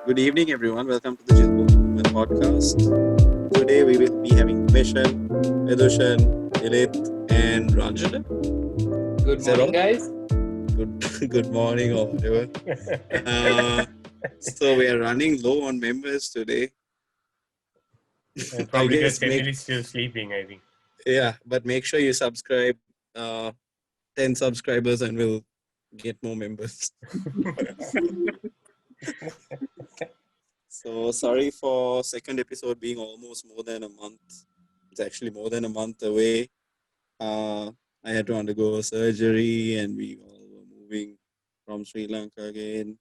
Good evening, everyone. Welcome to the Bola podcast. Today we will be having Vishan, Vidushan, Dilith, and Ranjana. Good morning, guys. Good morning, or whatever. So we are running low on members today. Probably because Emily is still sleeping, I think. Yeah, but make sure you subscribe. 10 subscribers and we'll get more members. So sorry for second episode being almost more than a month. It's actually more than a month away. I had to undergo surgery and we all were moving from Sri Lanka again.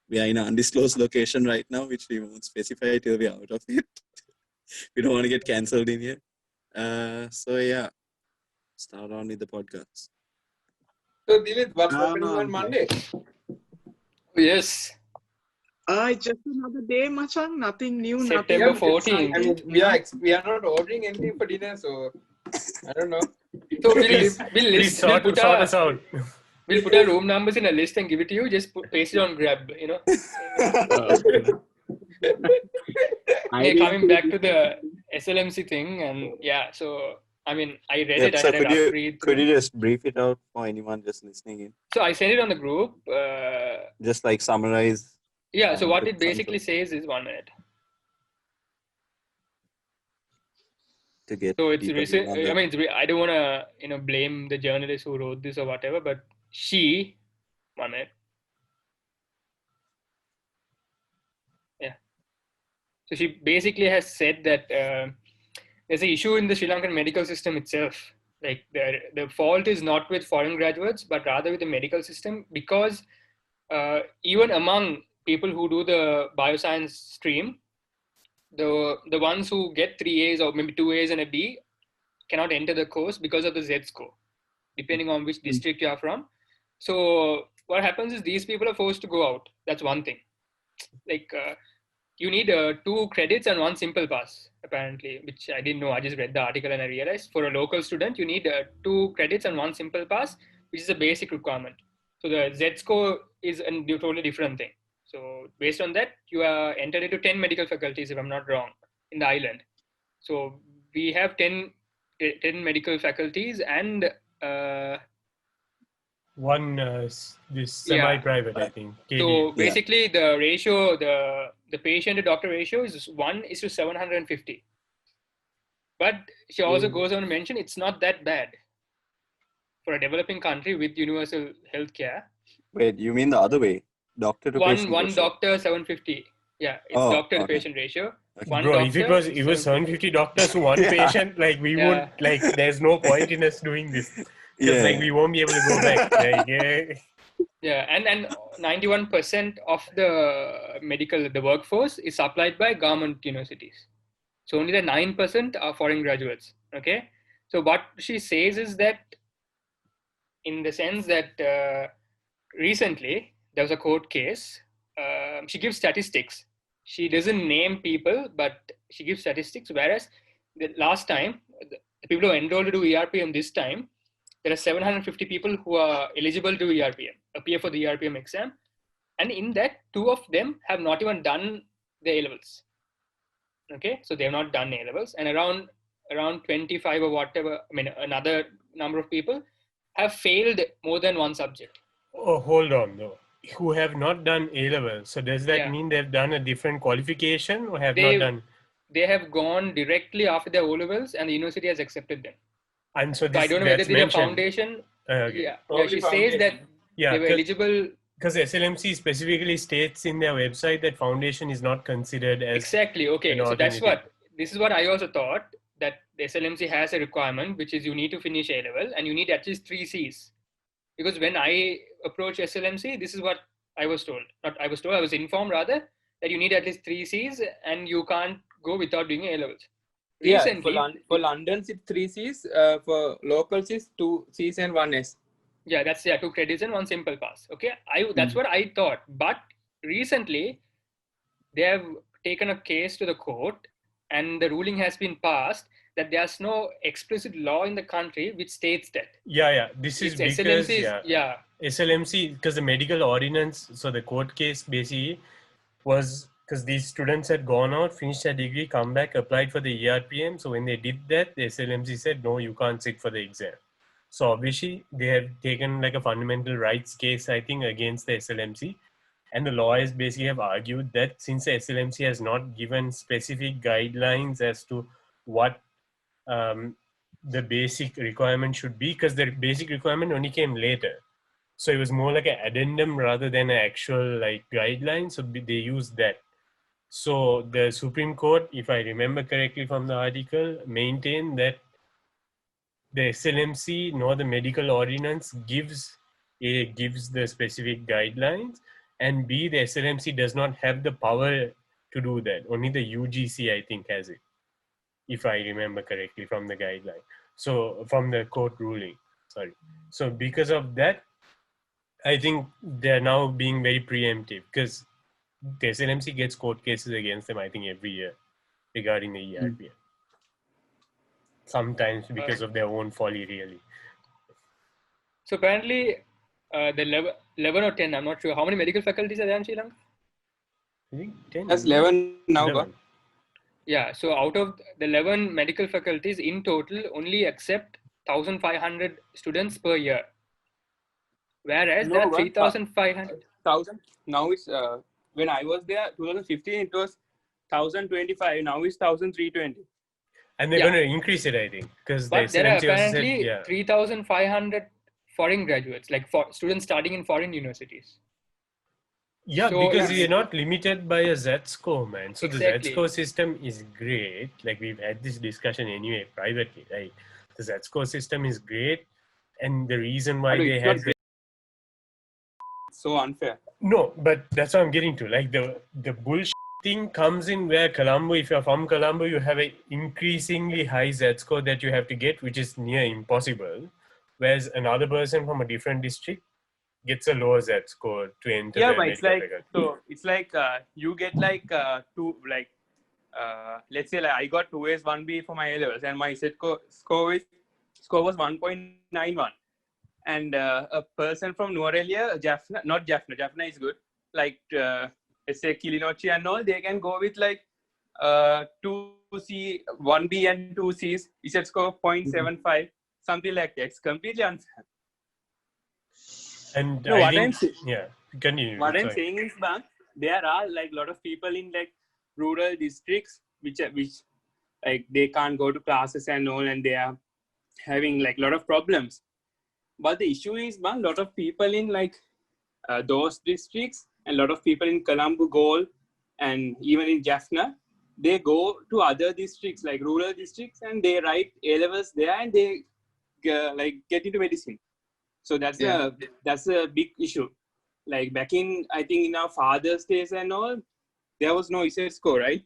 We are in an undisclosed location right now, which we won't specify till we're out of it. We don't want to get cancelled in here. So yeah, start on with the podcast. So Dilith, what's happening on Monday? Yes. It's just another day, machan. Nothing new. September nothing 14th. I mean, we are not ordering anything for dinner, so I don't know. So Please sort us out. We'll put our room numbers in a list and give it to you. Just paste it on Grab, you know. Coming back to the SLMC thing, and yeah, so I mean, I read it. So I had a rough read could you just brief it out for anyone just listening in? So I sent it on the group. Just like summarize. Yeah, so what it basically says is 1 minute. To get So it's deeper recent. on that. I mean, I don't want to blame the journalist who wrote this or whatever, but she, 1 minute. Yeah. So she basically has said that there's an issue in the Sri Lankan medical system itself. Like the fault is not with foreign graduates, but rather with the medical system, because even among people who do the bioscience stream, the ones who get 3 A's or maybe 2 A's and a B cannot enter the course because of the Z score, depending on which district you are from. So what happens is these people are forced to go out. That's one thing. Like you need 2 credits and 1 simple pass, apparently, which I didn't know. I just read the article and I realized for a local student, you need 2 credits and 1 simple pass, which is a basic requirement. So the Z score is a totally different thing. So based on that, you are entered into 10 medical faculties, if I'm not wrong, in the island. So we have 10 medical faculties and one this semi-private, I think. So basically the ratio, the patient to doctor ratio is 1:750. But she also goes on to mention it's not that bad for a developing country with universal healthcare. Wait, you mean the other way? Doctor to patient One ratio? doctor 750. Yeah, it's doctor to patient ratio. Okay. One Bro, if doctor, it was 750 doctors to one patient, like we won't, like there's no point in us doing this. Because like we won't be able to go back. And 91% of the workforce is supplied by government universities. So only the 9% are foreign graduates. Okay. So what she says is that, in the sense that recently there was a court case. She gives statistics. She doesn't name people, but she gives statistics. Whereas the last time, the people who enrolled to do ERPM this time, there are 750 people who are eligible to ERPM, appear for the ERPM exam. And in that, 2 of them have not even done the A-levels. Okay, so they have not done A-levels. And around 25 or whatever, I mean, another number of people have failed more than 1 subject. Oh, hold on though. Who have not done A-level. So does that mean they've done a different qualification or not done? They have gone directly after their O-levels and the university has accepted them. And so I don't know whether there's a foundation. Okay. She says that they were eligible. Because SLMC specifically states in their website that foundation is not considered as exactly. Okay, so this is what I also thought, that the SLMC has a requirement, which is you need to finish A-level and you need at least 3 C's. Because when I approached SLMC, this is what I was told. I was informed rather, that you need at least 3 C's and you can't go without doing A-levels. Recently, for London it's 3 C's, for locals it's 2 C's and 1 S. Yeah, that's 2 credits and 1 simple pass. Okay, that's what I thought. But recently, they have taken a case to the court and the ruling has been passed that there's no explicit law in the country which states that. This is it's because SLMC SLMC, because the medical ordinance, so the court case basically was because these students had gone out, finished their degree, come back, applied for the ERPM. So when they did that, the SLMC said, no, you can't sit for the exam. So obviously they have taken like a fundamental rights case, I think, against the SLMC. And the lawyers basically have argued that since the SLMC has not given specific guidelines as to what the basic requirement should be, because the basic requirement only came later. So it was more like an addendum rather than an actual like guideline. So they used that. So the Supreme Court, if I remember correctly from the article, maintained that the SLMC nor the medical ordinance gives the specific guidelines, and B, the SLMC does not have the power to do that. Only the UGC, I think, has it, if I remember correctly from the guideline. So from the court ruling, sorry. So because of that, I think they're now being very preemptive, because the SLMC gets court cases against them, I think, every year regarding the ERPM. Sometimes because of their own folly, really. So apparently, the 11 or 10, I'm not sure. How many medical faculties are there in Sri Lanka? I think 10. That's 11 now. 11. Yeah, so out of the 11 medical faculties in total, only accept 1,500 students per year. Whereas there are 3,500. 1,000. Now it's, when I was there, 2015, it was 1,025. Now it's 1,320. And they're going to increase it, I think, because But there are SLMC apparently said, 3,500 foreign graduates, like students starting in foreign universities. Yeah, So, because you're not limited by a Z score, man. So Exactly. the Z score system is great. Like we've had this discussion anyway privately, right? The Z score system is great, and the reason why they had so unfair. no, but that's what I'm getting to. Like the bullshit thing comes in where Colombo, if you're from Colombo, you have an increasingly high Z score that you have to get, which is near impossible. Whereas another person from a different district gets a lower Z score to enter. Yeah, but it's like so. It's like you get like two like let's say like I got 2As 1B for my A levels, and my score was 1.91, and a person from Nuarelia, Jaffna is good. Like let's say Kilinochi and all, they can go with like 2C, 1B and 2Cs. It's score 0.75, something like that. It's completely unfair. And no, what I'm saying is, man, there are like a lot of people in like rural districts which like they can't go to classes and all, and they are having like a lot of problems. But the issue is, man, a lot of people in like those districts, and a lot of people in Colombo, Gol, and even in Jaffna, they go to other districts like rural districts, and they write A levels there, and they like get into medicine. So that's a big issue. Like back in, I think in our father's days and all, there was no Z score, right?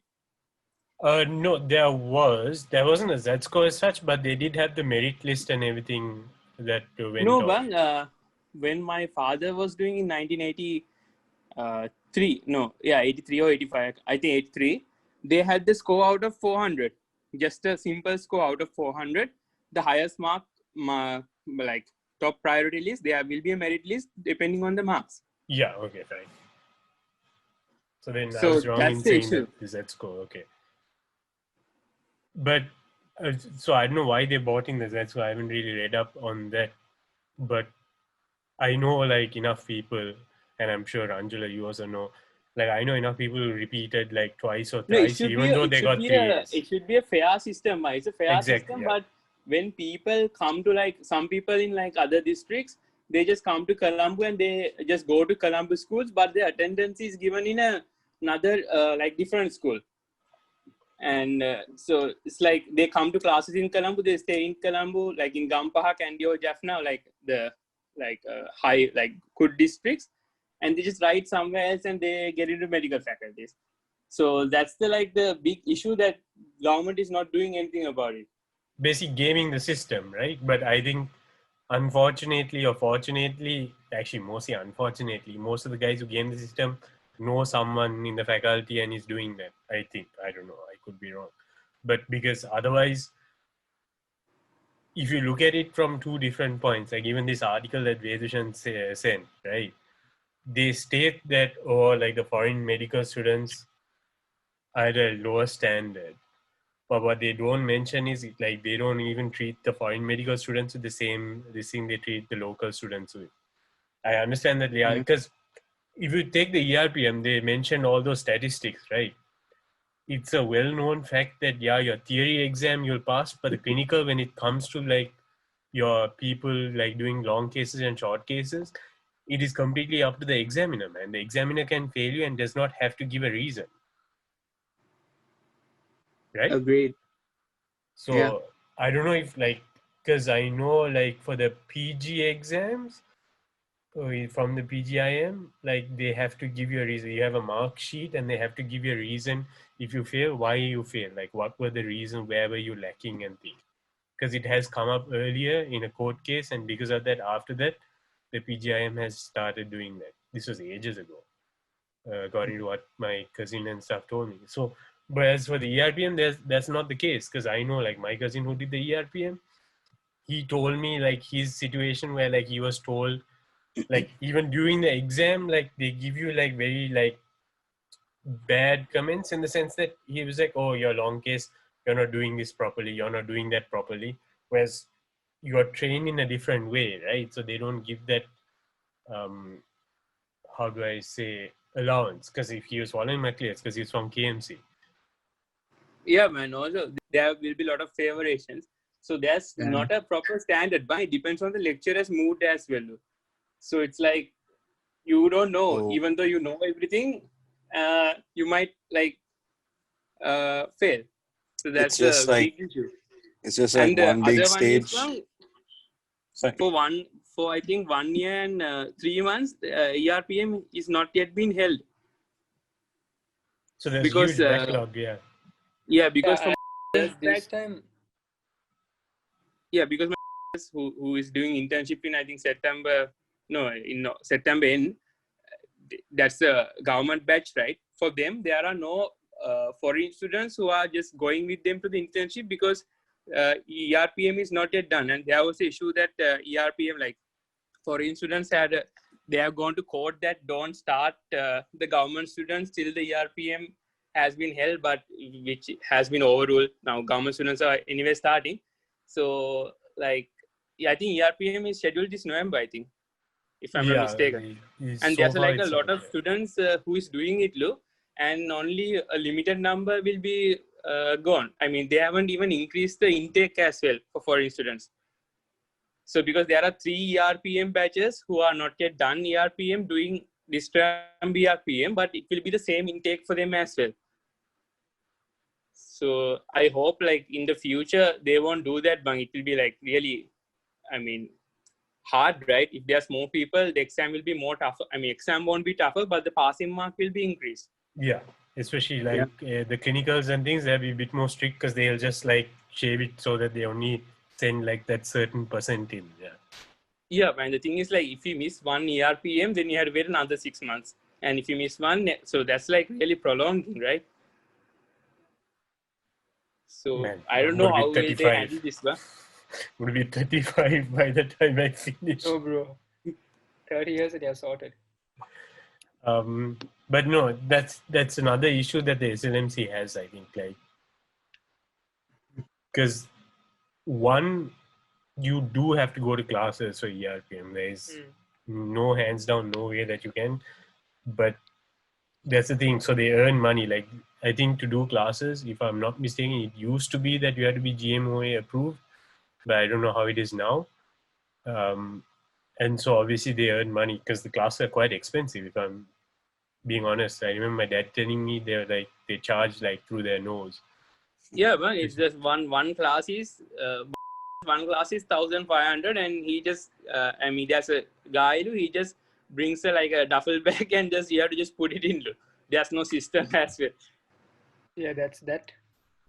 No, there wasn't a Z score as such, but they did have the merit list and everything that went on. But when my father was doing in 1983, 83 or 85, I think 83, they had the score out of 400, just a simple score out of 400. The highest mark, like top priority list, there will be a merit list depending on the marks. Yeah, okay, fine. So then I was wrong in saying that the Z score, okay. But, so I don't know why they bought in the Z score. I haven't really read up on that. But I know like enough people, and I'm sure Angela, you also know, like I know enough people who repeated like twice or thrice, even though they got 3 years. It should be a fair system. It's a fair system, but when people come to like some people in like other districts, they just come to Colombo and they just go to Colombo schools, but the attendance is given in another like different school. And so it's like they come to classes in Colombo, they stay in Colombo, like in Gampaha, Kandy or Jaffna, like the high, like good districts, and they just write somewhere else and they get into medical faculties. So that's the big issue that government is not doing anything about it. Basically gaming the system, right? But I think unfortunately or fortunately, actually mostly unfortunately, most of the guys who game the system know someone in the faculty and is doing that. I think, I don't know, I could be wrong. But because otherwise, if you look at it from 2 different points, like even this article that Vedushan sent, right? They state that, like the foreign medical students at a lower standard. But what they don't mention is like they don't even treat the foreign medical students with the same thing they treat the local students with. I understand that because if you take the ERPM, they mentioned all those statistics, right? It's a well-known fact that your theory exam you'll pass, but the clinical, when it comes to like your people like doing long cases and short cases, it is completely up to the examiner, man. The examiner can fail you and does not have to give a reason, right? Agreed. So Yeah. I don't know if like, because I know like for the PG exams from the PGIM, like they have to give you a reason. You have a mark sheet and they have to give you a reason if you fail, why you fail, like what were the reasons, where were you lacking and things. Because it has come up earlier in a court case, and because of that, after that, the PGIM has started doing that. This was ages ago, according to what my cousin and stuff told me. So, but as for the ERPM, that's not the case, because I know like my cousin who did the ERPM, he told me like his situation where like he was told like even during the exam, like they give you like very like bad comments in the sense that he was like, oh, your long case, you're not doing this properly, you're not doing that properly, whereas you are trained in a different way, right? So they don't give that how do I say, allowance, because if he was following my clears, because he's from KMC. Yeah, man. Also, there will be a lot of favorations. So there's not a proper standard, but it depends on the lecturer's mood as well. So it's like you don't know, even though you know everything, you might like fail. So that's a big issue. It's just like and one big other stage. One is for I think 1 year and 3 months, ERPM is not yet been held. So there's huge backlog, yeah. Yeah, because from this time. Yeah, because my who is doing internship in I think September end. That's a government batch, right? For them, there are no foreign students who are just going with them to the internship because ERPM is not yet done. And there was an issue that ERPM, like foreign students they have gone to court that don't start the government students till the ERPM has been held, but which has been overruled. Now government students are anyway starting. So like, I think ERPM is scheduled this November, I think, if I'm not mistaken. And there's like a lot of students who is doing it, and only a limited number will be gone. I mean, they haven't even increased the intake as well for foreign students. So because there are 3 ERPM batches who are not yet done ERPM doing this term ERPM, but it will be the same intake for them as well. So I hope like in the future they won't do that, but it will be like really, I mean, hard, right? If there's more people, the exam will be more tougher. I mean, exam won't be tougher, but the passing mark will be increased. Yeah, especially like the clinicals and things, they'll be a bit more strict because they'll just like shave it so that they only send like that certain percent in. Yeah, and the thing is like if you miss 1 ERPM, then you have to wait another 6 months. And if you miss one, so that's like really prolonging, right? So man, I don't know how will they handle this one. Would be 35 by the time I finish. Oh, bro. 30 years and you're sorted. But no, that's another issue that the SLMC has, I think, like, because one, you do have to go to classes for ERPM. There is no hands down, no way that you can. But that's the thing. So they earn money. Like, I think to do classes, if I'm not mistaken, it used to be that you had to be GMOA approved, but I don't know how it is now. And so obviously they earn money because the classes are quite expensive. If I'm being honest, I remember my dad telling me they charge like through their nose. Yeah, but it's just one class is 1,500, and he just I mean, there's a guy who he just brings like a duffel bag and just you have to just put it in. There's no system as well. Yeah, that's that.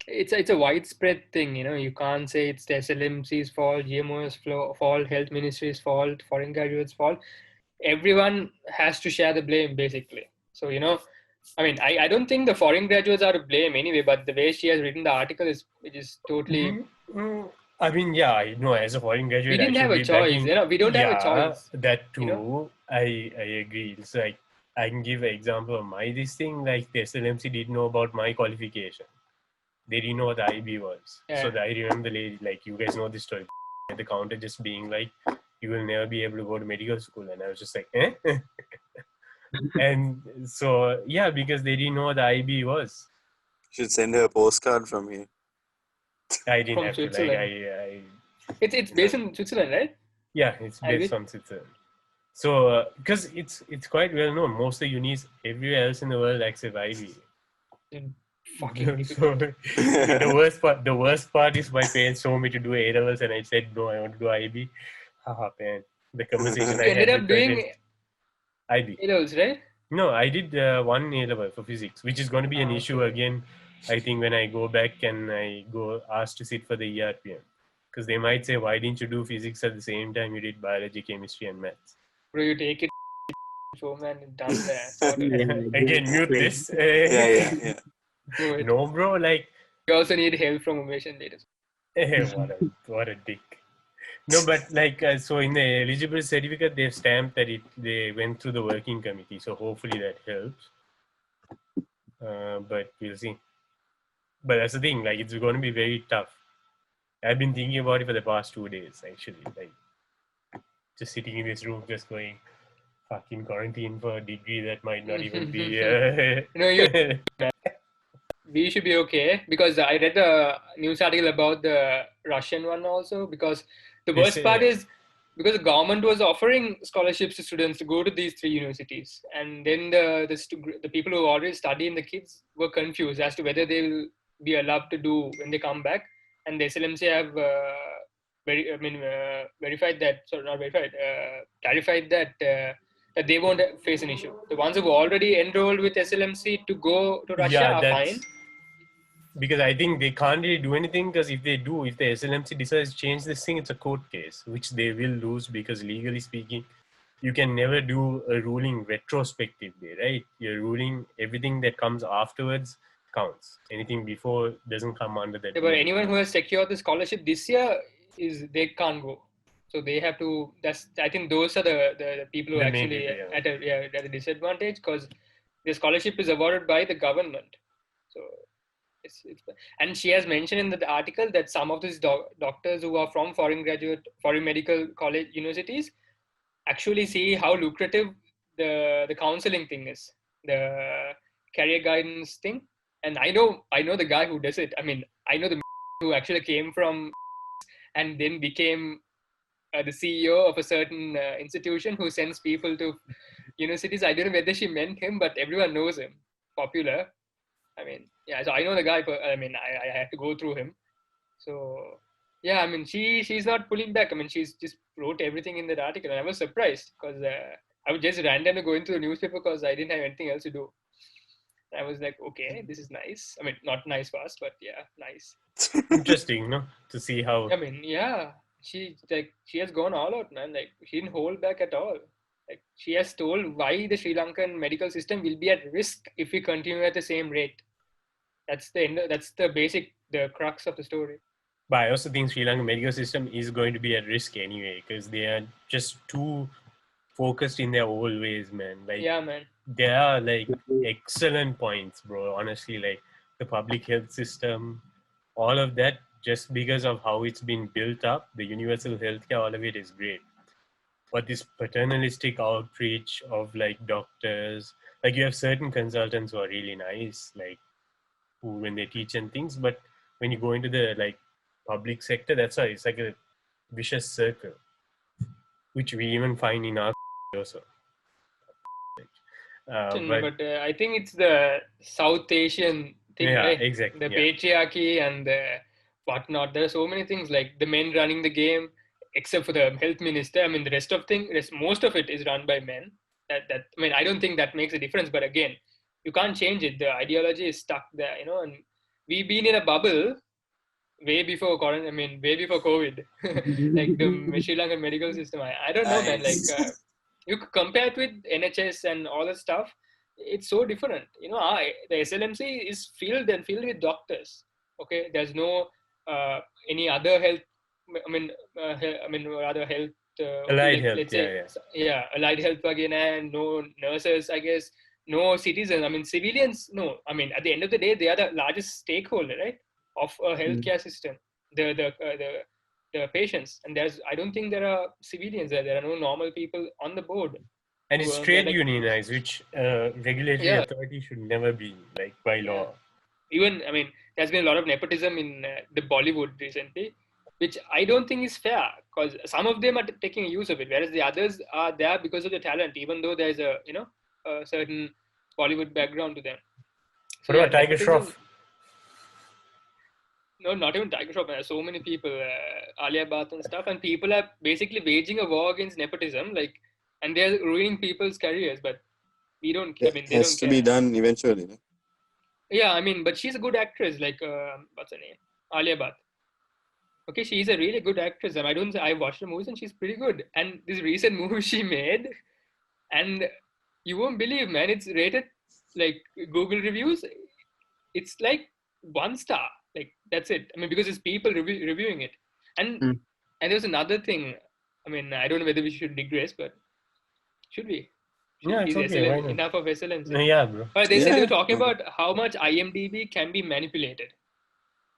It's a widespread thing, you can't say it's the SLMC's fault, GMO's fault, health ministry's fault, foreign graduates' fault. Everyone has to share the blame, basically. So, I mean, I don't think the foreign graduates are to blame anyway, but the way she has written the article is totally... I mean, yeah, I know as a foreign graduate, we didn't have a choice, we don't have a choice. That too, I agree. It's like, I can give an example of this thing. Like the SLMC didn't know about my qualification. They didn't know what the IB was. Yeah. So I remember the lady, like, you guys know this story. At the counter just being like, you will never be able to go to medical school. And I was just like, eh? And so, yeah, because they didn't know what the IB was. Should send her a postcard from here. I didn't From have Switzerland. to. It's based in Switzerland, right? Yeah, it's based on Switzerland. So, because it's quite well known. Most of the unis everywhere else in the world accept IB. Fucking So the worst part is my parents told me to do A-levels and I said no, I want to do IB. Haha, man. The conversation I You had ended up with doing parents, IB. A-levels, right? No, I did one A-level for physics, which is going to be an issue again. I think when I go back and I go asked to sit for the ERPM, because they might say, why didn't you do physics at the same time you did biology, chemistry, and maths? Bro, you take it home and done that. Again, mute this. Yeah. No, bro, like. You also need help from Umesh and later. What a dick. No, but like, so in the eligible certificate, they've stamped that they went through the working committee. So hopefully that helps. But we'll see. But that's the thing, like, it's going to be very tough. I've been thinking about it for the past 2 days, actually. Like, just sitting in this room, just going, fucking quarantine for a degree that might not even be. We should be okay, because I read the news article about the Russian one also, because the worst part is because the government was offering scholarships to students to go to these 3 universities, and then the people who already study in the kids were confused as to whether they will be allowed to do when they come back, and the SLMC have verified that, sorry, not verified, clarified that that they won't face an issue. The ones who already enrolled with SLMC to go to Russia are fine. Because I think they can't really do anything, because if the SLMC decides to change this thing, it's a court case, which they will lose, because legally speaking, you can never do a ruling retrospectively, right? You're ruling everything that comes afterwards counts. Anything before doesn't come under that. Yeah, but anyone who has secured the scholarship this year, they can't go. So they have to, I think those are the people who actually at a disadvantage, because the scholarship is awarded by the government. So and she has mentioned in the article that some of these doctors who are from foreign medical college universities actually see how lucrative the counseling thing is, the career guidance thing. And I know the guy who does it. I mean, I know the who actually came from and then became the CEO of a certain institution who sends people to universities. I don't know whether she meant him, but everyone knows him. Popular. I mean, yeah, so I know the guy, but I mean, I had to go through him. So, yeah, I mean, she's not pulling back. I mean, she's just wrote everything in that article. And I was surprised, because I was just randomly going through the newspaper because I didn't have anything else to do. I was like, okay, this is nice. I mean, not nice for us, but yeah, nice. Interesting, no? To see how. I mean, yeah, she has gone all out, man. Like, she didn't hold back at all. Like, she has told why the Sri Lankan medical system will be at risk if we continue at the same rate. That's the crux of the story. But I also think Sri Lankan medical system is going to be at risk anyway, because they are just too focused in their old ways, man. Like, yeah, man. There are like excellent points, bro. Honestly, like the public health system, all of that, just because of how it's been built up, the universal healthcare, all of it is great. But this paternalistic outreach of like doctors, like you have certain consultants who are really nice, like who when they teach and things, but when you go into the like public sector, that's why it's like a vicious circle, which we even find in our also. But I think it's the South Asian thing, right? Exactly. The patriarchy and the whatnot. There are so many things, like the men running the game, except for the health minister. I mean, most of it is run by men. I mean, I don't think that makes a difference. But again, you can't change it. The ideology is stuck there, you know. And we've been in a bubble way before quarantine. I mean, way before COVID. Like the Sri Lankan medical system. I don't know, man. Like. You compare it with NHS and all that stuff, it's so different. You know, the SLMC is filled with doctors. Okay, there's no any other health. Rather health Allied health, let's say, allied health again, and no nurses, I guess, no citizens. I mean, civilians, no. I mean, at the end of the day, they are the largest stakeholder, right, of a healthcare system. The patients, and I don't think there are civilians there. There are no normal people on the board. And it's trade unionized, which regulatory authority should never be, like, by law. Even, I mean, there's been a lot of nepotism in the Bollywood recently, which I don't think is fair, because some of them are taking use of it, whereas the others are there because of the talent, even though there's a certain Bollywood background to them. So, what about Tiger Shroff? No, not even Tiger Shroff. There are so many people, Alia Bhatt and stuff, and people are basically waging a war against nepotism, like, and they're ruining people's careers. But we don't. I mean, they has don't to care. be done eventually. No? Yeah, I mean, but she's a good actress. Like, what's her name? Alia Bhatt. Okay, she's a really good actress. And I watched the movies and she's pretty good. And this recent movie she made, and you won't believe, man, it's rated, like, Google reviews, it's like 1 star. Like, that's it. I mean, because it's people reviewing it. And and there was another thing. I mean, I don't know whether we should digress, but should we? Yeah, it's okay. Enough of SLMC. No, yeah, bro. But they were talking about how much IMDb can be manipulated.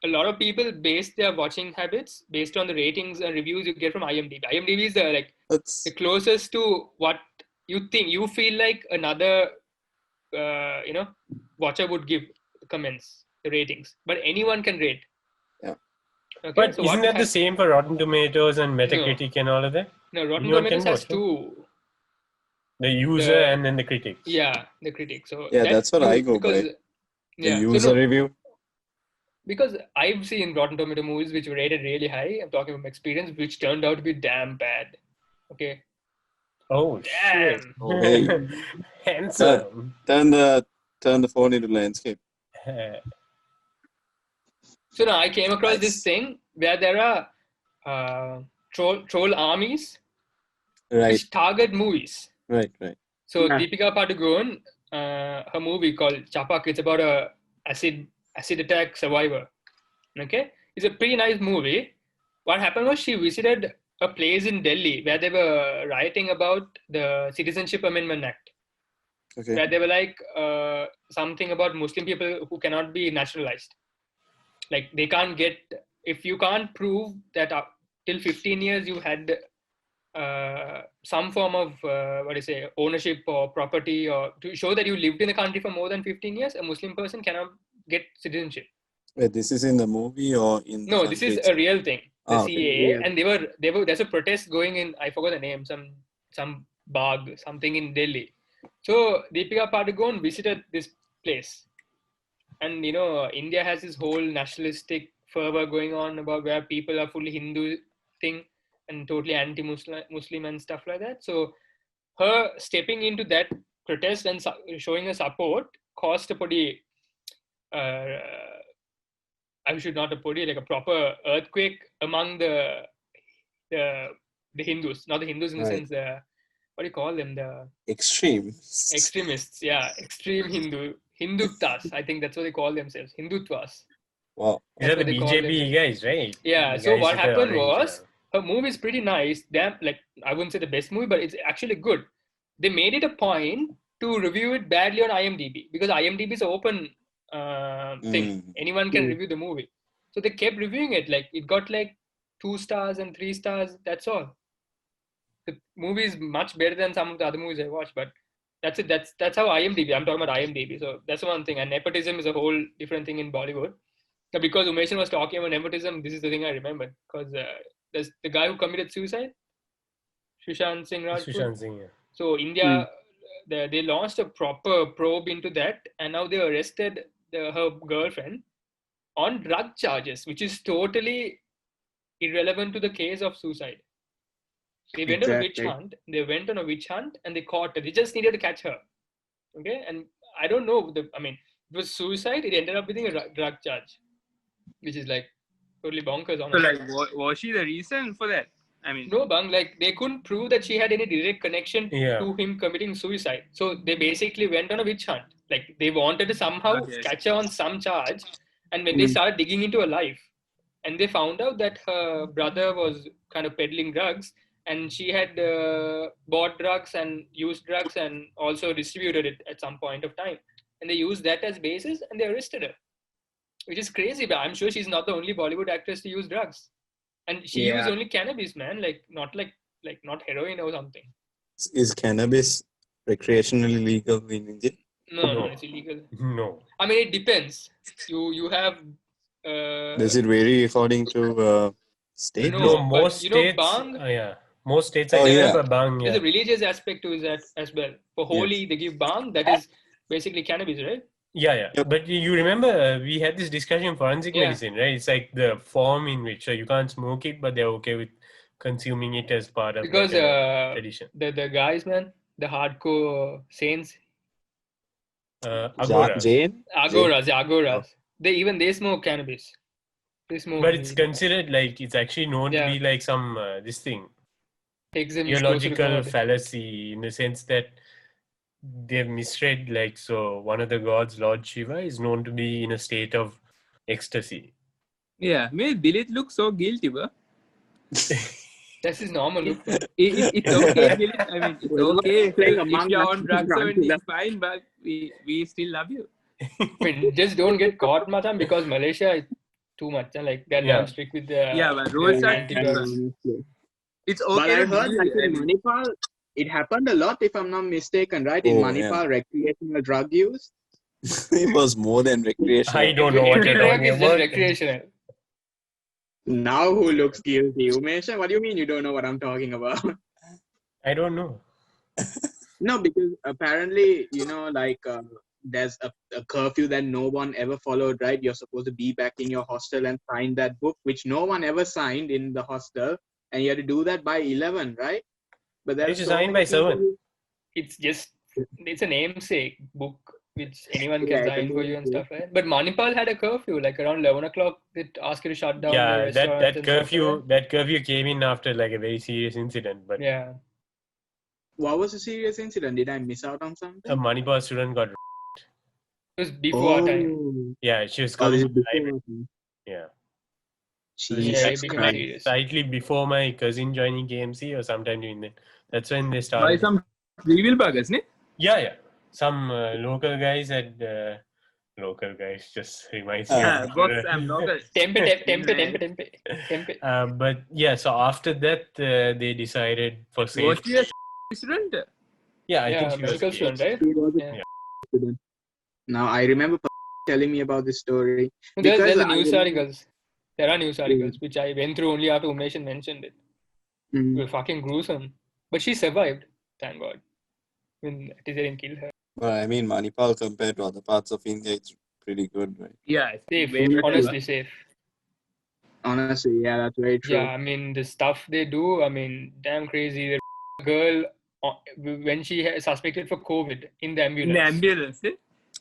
A lot of people base their watching habits based on the ratings and reviews you get from IMDb. IMDb is the closest to what you think. You feel like another, watcher would give comments, the ratings. But anyone can rate. Yeah. Okay, but so isn't that the same for Rotten Tomatoes and Metacritic and all of that? No, Rotten Tomatoes has two. The user and then the critics. Yeah, the critics. So that's what I go by. The user review. Because I've seen Rotten Tomato movies which were rated really high. I'm talking from experience, which turned out to be damn bad. Okay. Oh, damn. Shit. Oh, hey. Handsome. Turn the phone into landscape. So now I came across this thing where there are troll armies which target movies. Right. So Deepika Padukone, her movie called Chapak, it's about a acid attack survivor. Okay, it's a pretty nice movie. What happened was she visited a place in Delhi where they were rioting about the Citizenship Amendment Act. Okay. Where they were like something about Muslim people who cannot be naturalized. Like, they can't get, if you can't prove that till 15 years you had some form of ownership or property, or to show that you lived in the country for more than 15 years, a Muslim person cannot get citizenship. Wait, this is in the movie or in the this is a real thing. The CAA, and they were there's a protest going in, I forgot the name, some Bagh, something in Delhi. So Deepika Padukone visited this place. And India has this whole nationalistic fervor going on about where people are fully Hindu thing and totally anti-Muslim and stuff like that. So her stepping into that protest and showing her support caused a pretty, like a proper earthquake among the Hindus, not the Hindus in the sense, what do you call them? The extremists, yeah, extreme Hinduttas. I think that's what they call themselves, Hindutwas. Wow. These are the BJP guys, right? Yeah, so what happened was, her movie is pretty nice. Like, I wouldn't say the best movie, but it's actually good. They made it a point to review it badly on IMDb, because IMDb is an open thing. Anyone can review the movie. So they kept reviewing it. Like, it got like 2 stars and 3 stars. That's all. The movie is much better than some of the other movies I watched, but that's it. That's how IMDb. I'm talking about IMDb. So that's one thing. And nepotism is a whole different thing in Bollywood. Now, because Umesh was talking about nepotism, this is the thing I remembered. Because there's the guy who committed suicide, Sushant Singh Rajput. Sushant Singh, yeah. So India, they launched a proper probe into that, and now they arrested her girlfriend on drug charges, which is totally irrelevant to the case of suicide. They went on a witch hunt. And they caught her. They just needed to catch her. Okay, and I don't know. It was suicide. It ended up with a drug charge, which is like totally bonkers. So, like, was she the reason for that? No, bang. Like, they couldn't prove that she had any direct connection to him committing suicide. So they basically went on a witch hunt. Like, they wanted to somehow catch her on some charge. And when they started digging into her life, and they found out that her brother was kind of peddling drugs, and she had bought drugs and used drugs and also distributed it at some point of time. And they used that as basis and they arrested her, which is crazy. But I'm sure she's not the only Bollywood actress to use drugs. And she used only cannabis, man, not heroin or something. Is cannabis recreationally legal in India? No, it's illegal. No. I mean, it depends. You have. Does it vary according to state? No, but most you know, states. bang. Yeah, most states Oh, are yeah. for bang. There's Yeah. a religious aspect to that as well. For Holi, they give bang. That is basically cannabis, right? Yeah. Yep. But you remember we had this discussion in forensic Yeah. medicine, right? It's like the form in which you can't smoke it, but they're okay with consuming it as part of Because like a tradition. the guys, man, the hardcore saints, Agoras. Jane? agoras. They smoke cannabis. They smoke. But it's weed. considered like it's actually known to be like some this thing. Takes them Theological fallacy in the sense that they've misread, like, so one of the gods, Lord Shiva, is known to be in a state of ecstasy. Yeah, man, Dilith looks so guilty, bro. That's his normal look. It's okay, Dilith. I mean, it's okay if you're on drugs or drunk, anything, fine, but we still love you. I mean, just don't get caught, Matam, because Malaysia is too much. Like they're damn strict with the but rules are anti-drugs. It's But okay. I to heard be, like I in mean, Manipal, it happened a lot, if I'm not mistaken, right? In Manipal, recreational drug use. It was more than recreational. I don't know what Every you're drug talking is just about. recreational. Now who looks guilty? Umesh, what do you mean you don't know what I'm talking about? I don't know. No, because apparently, there's a curfew that no one ever followed, right? You're supposed to be back in your hostel and sign that book, which no one ever signed in the hostel. And you had to do that by 11, right? But You there's should so sign many by 7. people It's a namesake book which anyone can Yeah, it's a sign for you and namesake. stuff, right? But Manipal had a curfew, like around 11 o'clock. They asked you to shut down the Yeah, restaurants that and stuff, right? curfew came in after like a very serious incident. But Yeah. What was a serious incident? Did I miss out on something? a Manipal student got. It was before our time. Yeah, she was Oh, coming this to is the before library. our time. Yeah. Jesus Yeah, it became Christ. serious. Slightly before my cousin joining KMC or sometime during that. That's when they by started. some trivial buggers, ne? Yeah. Some local guys had. Local guys just reminds me. Boss, I'm local. Tempe. But yeah, so after that, they decided for Was safety. she a student? Yeah, I think Yeah, she was. medical student, right? He was a Yeah. student. Now, I remember telling me about this story. There's Because the I news remember- articles. There are news articles, which I went through only after Umesh mentioned it. Mhm. They were fucking gruesome. But she survived, thank God. I mean, at least they didn't kill her. But I mean, Manipal compared to other parts of India, it's pretty good, right? Yeah, Safe, way better. honestly safe. Honestly, yeah, that's very true. Yeah, I mean, the stuff they do, I mean, damn crazy. The girl, when she suspected for COVID in the ambulance. In the ambulance, eh?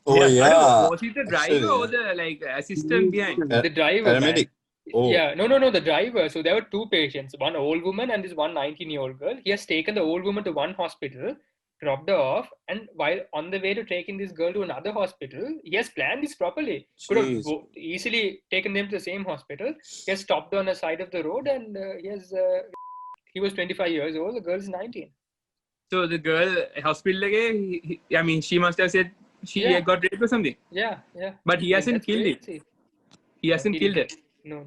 Oh, Yeah. yeah. I don't know, was it the driver Actually, or the assistant behind? The driver, man. Paramedic. Oh. Yeah, no, the driver. So there were two patients, one old woman and this one 19-year-old girl. He has taken the old woman to one hospital, dropped her off, and while on the way to taking this girl to another hospital, he has planned this properly. Could have Jeez. easily taken them to the same hospital. He has stopped on the side of the road and he was 25 years old, the girl is 19. So the girl hospital, I mean, she must have said she got raped or something. Yeah. But he hasn't That's killed it. crazy. He hasn't He killed didn't. it. No.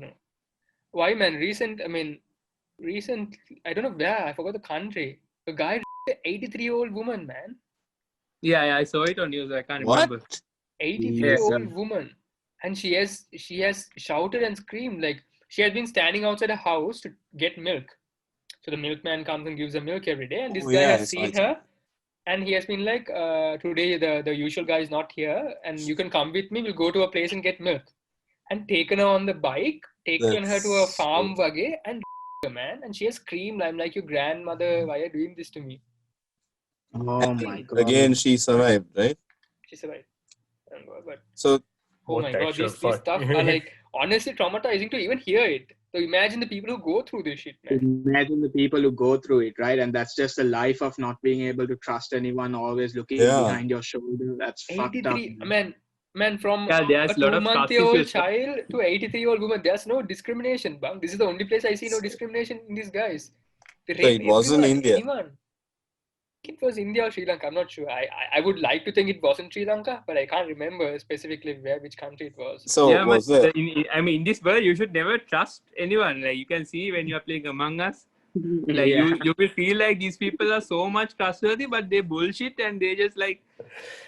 Why, man? Recent, I don't know where, I forgot the country. A guy raped an 83-year-old woman, man. Yeah, I saw it on news. I can't What? remember. 83-year-old woman. And she has shouted and screamed. Like, she has been standing outside a house to get milk. So the milkman comes and gives her milk every day. And this guy has seen her. And he has been like, today the usual guy is not here. And you can come with me. We'll go to a place and get milk. And taken her on the bike, taken her to a farm wage and her, man. And she has screamed, I'm like your grandmother. Why are you doing this to me? Oh my God. Again, she survived, right? She survived. But So, oh What my the God, actual these fuck? stuff are like honestly traumatizing to even hear it. So imagine the people who go through this shit, man. Imagine the people who go through it, right? And that's just a life of not being able to trust anyone, always looking behind your shoulder. That's fucked up. 83, man, from there's a lot of 2-month-old trust child to 83-year-old woman, there's no discrimination, bang. This is the only place I see no discrimination in these guys. They So it wasn't India. Anyone. It was India or Sri Lanka. I'm not sure. I would like to think it wasn't Sri Lanka, but I can't remember specifically which country it was. So Yeah, was but it? in this world, you should never trust anyone. Like you can see when you are playing Among Us, like Yeah. you will feel like these people are so much trustworthy, but they bullshit and they just like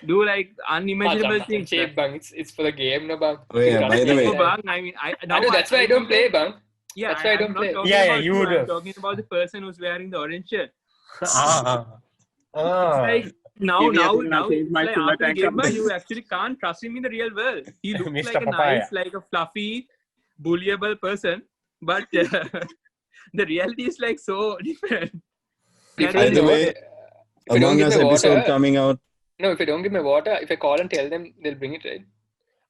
do like unimaginable things. Cheap, bang. It's for the game, no, bang. Oh, yeah, by the way. I mean, I know that's why I don't play, bang. Yeah, that's why I don't I'm play. not talking Yeah, about you you. would I'm have. talking about the person who's wearing the orange shirt. Ah. Like now Give me a second, it's I'll change my like silver after the tank game, up. you actually can't trust him in the real world. He looks Mr. like a Papaya. nice, like a fluffy, bullyable person, but the reality is like so different. By the way, Among Us episode coming out. No, if you don't give me water, if I call and tell them, they'll bring it, right?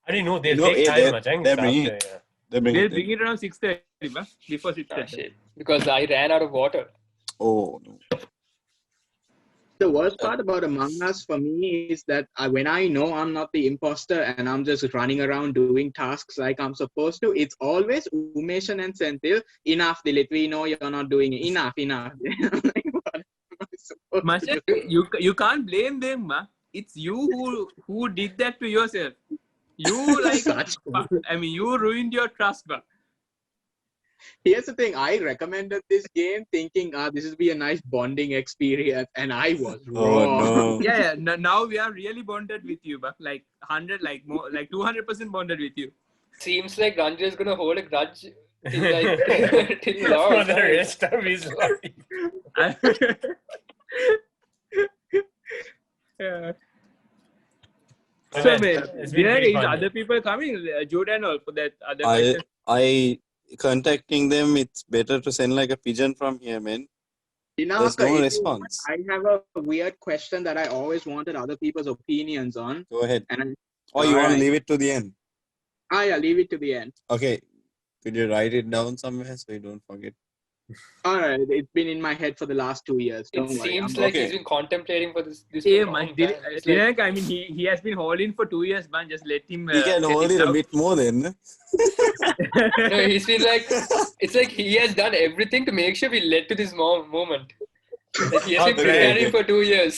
I didn't know they'll No, take eh, time. Macang. they're bringing After, it. They'll bring They'll it. bring it around 6:30, before 6:30. Shit. Because I ran out of water. Oh no. The worst part about Among Us for me is that when I know I'm not the imposter and I'm just running around doing tasks like I'm supposed to, it's always Umeshan and Senthil. Enough, Dilith. We know you're not doing it. Enough. Like, what am I supposed to do? You can't blame them, ma. It's you who did that to yourself. You like, I mean, you ruined your trust, ma. Here's the thing. I recommended this game thinking, this will be a nice bonding experience, and I was wrong. Oh no. Yeah. Now we are really bonded with you, but like 100, like more, like 200% bonded with you. Seems like Ranjay is gonna hold a grudge till like till long. For the rest of his life. Yeah. Well, So, it's been there pretty is fun. other people coming, Jude and all, for that other I contacting them. It's better to send like a pigeon from here, man. There's no response. I have a weird question that I always wanted other people's opinions on. Go ahead. And Or you want to leave it to the end? yeah, leave it to the end. Okay. Could you write it down somewhere so you don't forget? All right, it's been in my head for the last 2 years. It Don't worry. seems I'm like okay. he's been contemplating for this. Yeah, for a man. long time. It's like- Dilith, I mean, he has been holding for 2 years, man. Just let him. We can get hold it it a out. bit more then. No, he's been like, it's like he has done everything to make sure we led to this moment. Like he has been preparing for 2 years.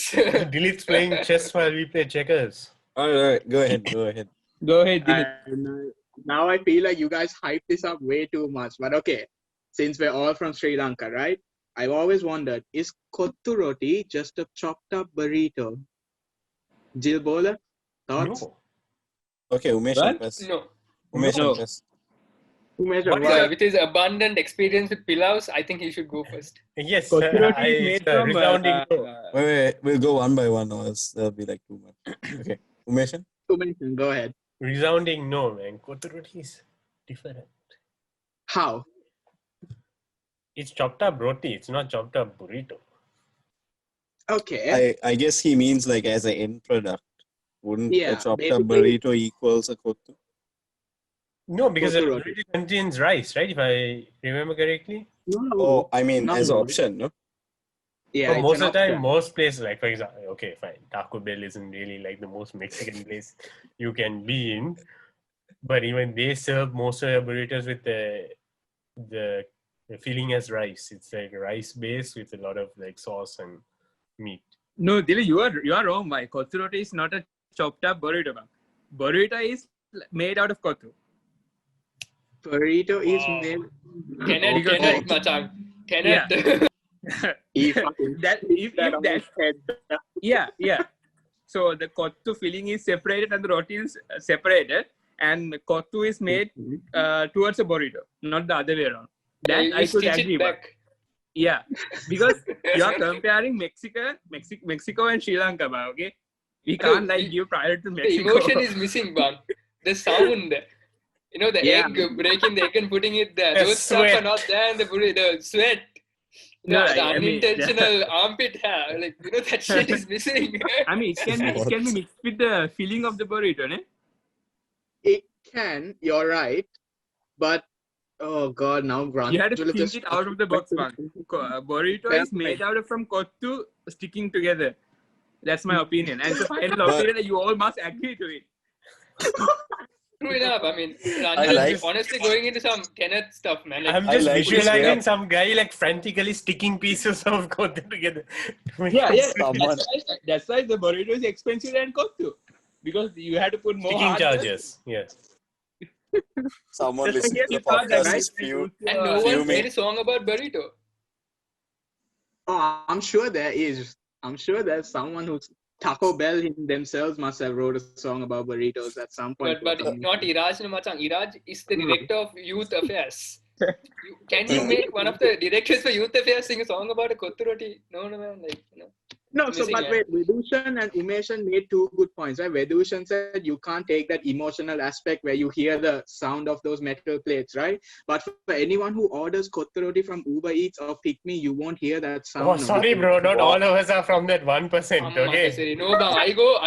Dilith's playing chess while we play checkers. All right. Go ahead. Go ahead. Go ahead, Dilith. Now I feel like you guys hype this up way too much. But okay, since we're all from Sri Lanka, right? I've always wondered, is kottu roti just a chopped up burrito? Jill Bola, thoughts? No. Okay, Umesh What? first. No. Umesh No. first. Why? With his abundant experience with pilaus, I think he should go first. Yes, Kottu roti is made from resounding no. Wait. We'll go one by one, or else there'll be like too much. Okay, Umesh. Go ahead. Resounding no, man. Kottu roti is different. How? It's chopped up roti. It's not chopped up burrito. Okay. I guess he means like as an end product. Wouldn't Yeah, a chopped up basically- burrito equals a kottu? No, because Kottu the roti. burrito contains rice, right? If I remember correctly. No. Oh, I mean Not as really. option, no? Yeah, But it's most an of the time, option. most places, like for example, okay, fine, Taco Bell isn't really like the most Mexican place you can be in, but even they serve most of their burritos with the filling as rice. It's like rice base with a lot of like sauce and meat. No, Dilith, you are wrong. My kottu roti is not a chopped up burrito, man. Burrito is made out of kottu. Burrito is made. Tenet, Machan. Tenet. He fucking If on that his head. yeah. So the kottu filling is separated and the roti is separated, and kottu is made towards a burrito, not the other way around. That You I could stitch it agree with. back. Yeah, because you are comparing Mexico and Sri Lanka, ba, okay? We can't like give priority to The Mexico. emotion is missing, man. The sound, the Yeah. egg, breaking the egg and putting it there. The Those stuff sweat. are not there in the sweat. No, The I mean, unintentional armpit hair. Like, that shit is missing. I mean, it can be mixed with the filling of the burrito, ne? It can, you're right. But, oh God, now Grant. You had to think it out of the box, man. Burrito is made out of from kottu sticking together. That's my opinion. And the final opinion, you all must agree to it. True enough. I mean, I like- honestly going into some Tenet stuff, man. Like, I'm I just like this visualizing way. some guy like frantically sticking pieces of kothu together. Yeah. Someone- That's why the burrito is expensive than kottu. Because you had to put more Sticking hard charges. Yes. Someone That's listening why to the he thought that, podcast right? is few. and no one fuming. made a song about burrito. Oh, I'm sure there is. I'm sure there's someone who's Taco Bell themselves must have wrote a song about burritos at some point. But not Iraj no Machang. Iraj is the director of youth affairs. Can you make one of the directors for youth affairs sing a song about a kottu roti? No, man. Like, No, so but wait, Vedushan and Umeshan made two good points, right? Vedushan said you can't take that emotional aspect where you hear the sound of those metal plates, right? But for anyone who orders kottu roti from Uber Eats or Pick Me, you won't hear that sound. Oh, sorry, bro. Not all of us are from that 1%. Okay. No, bang.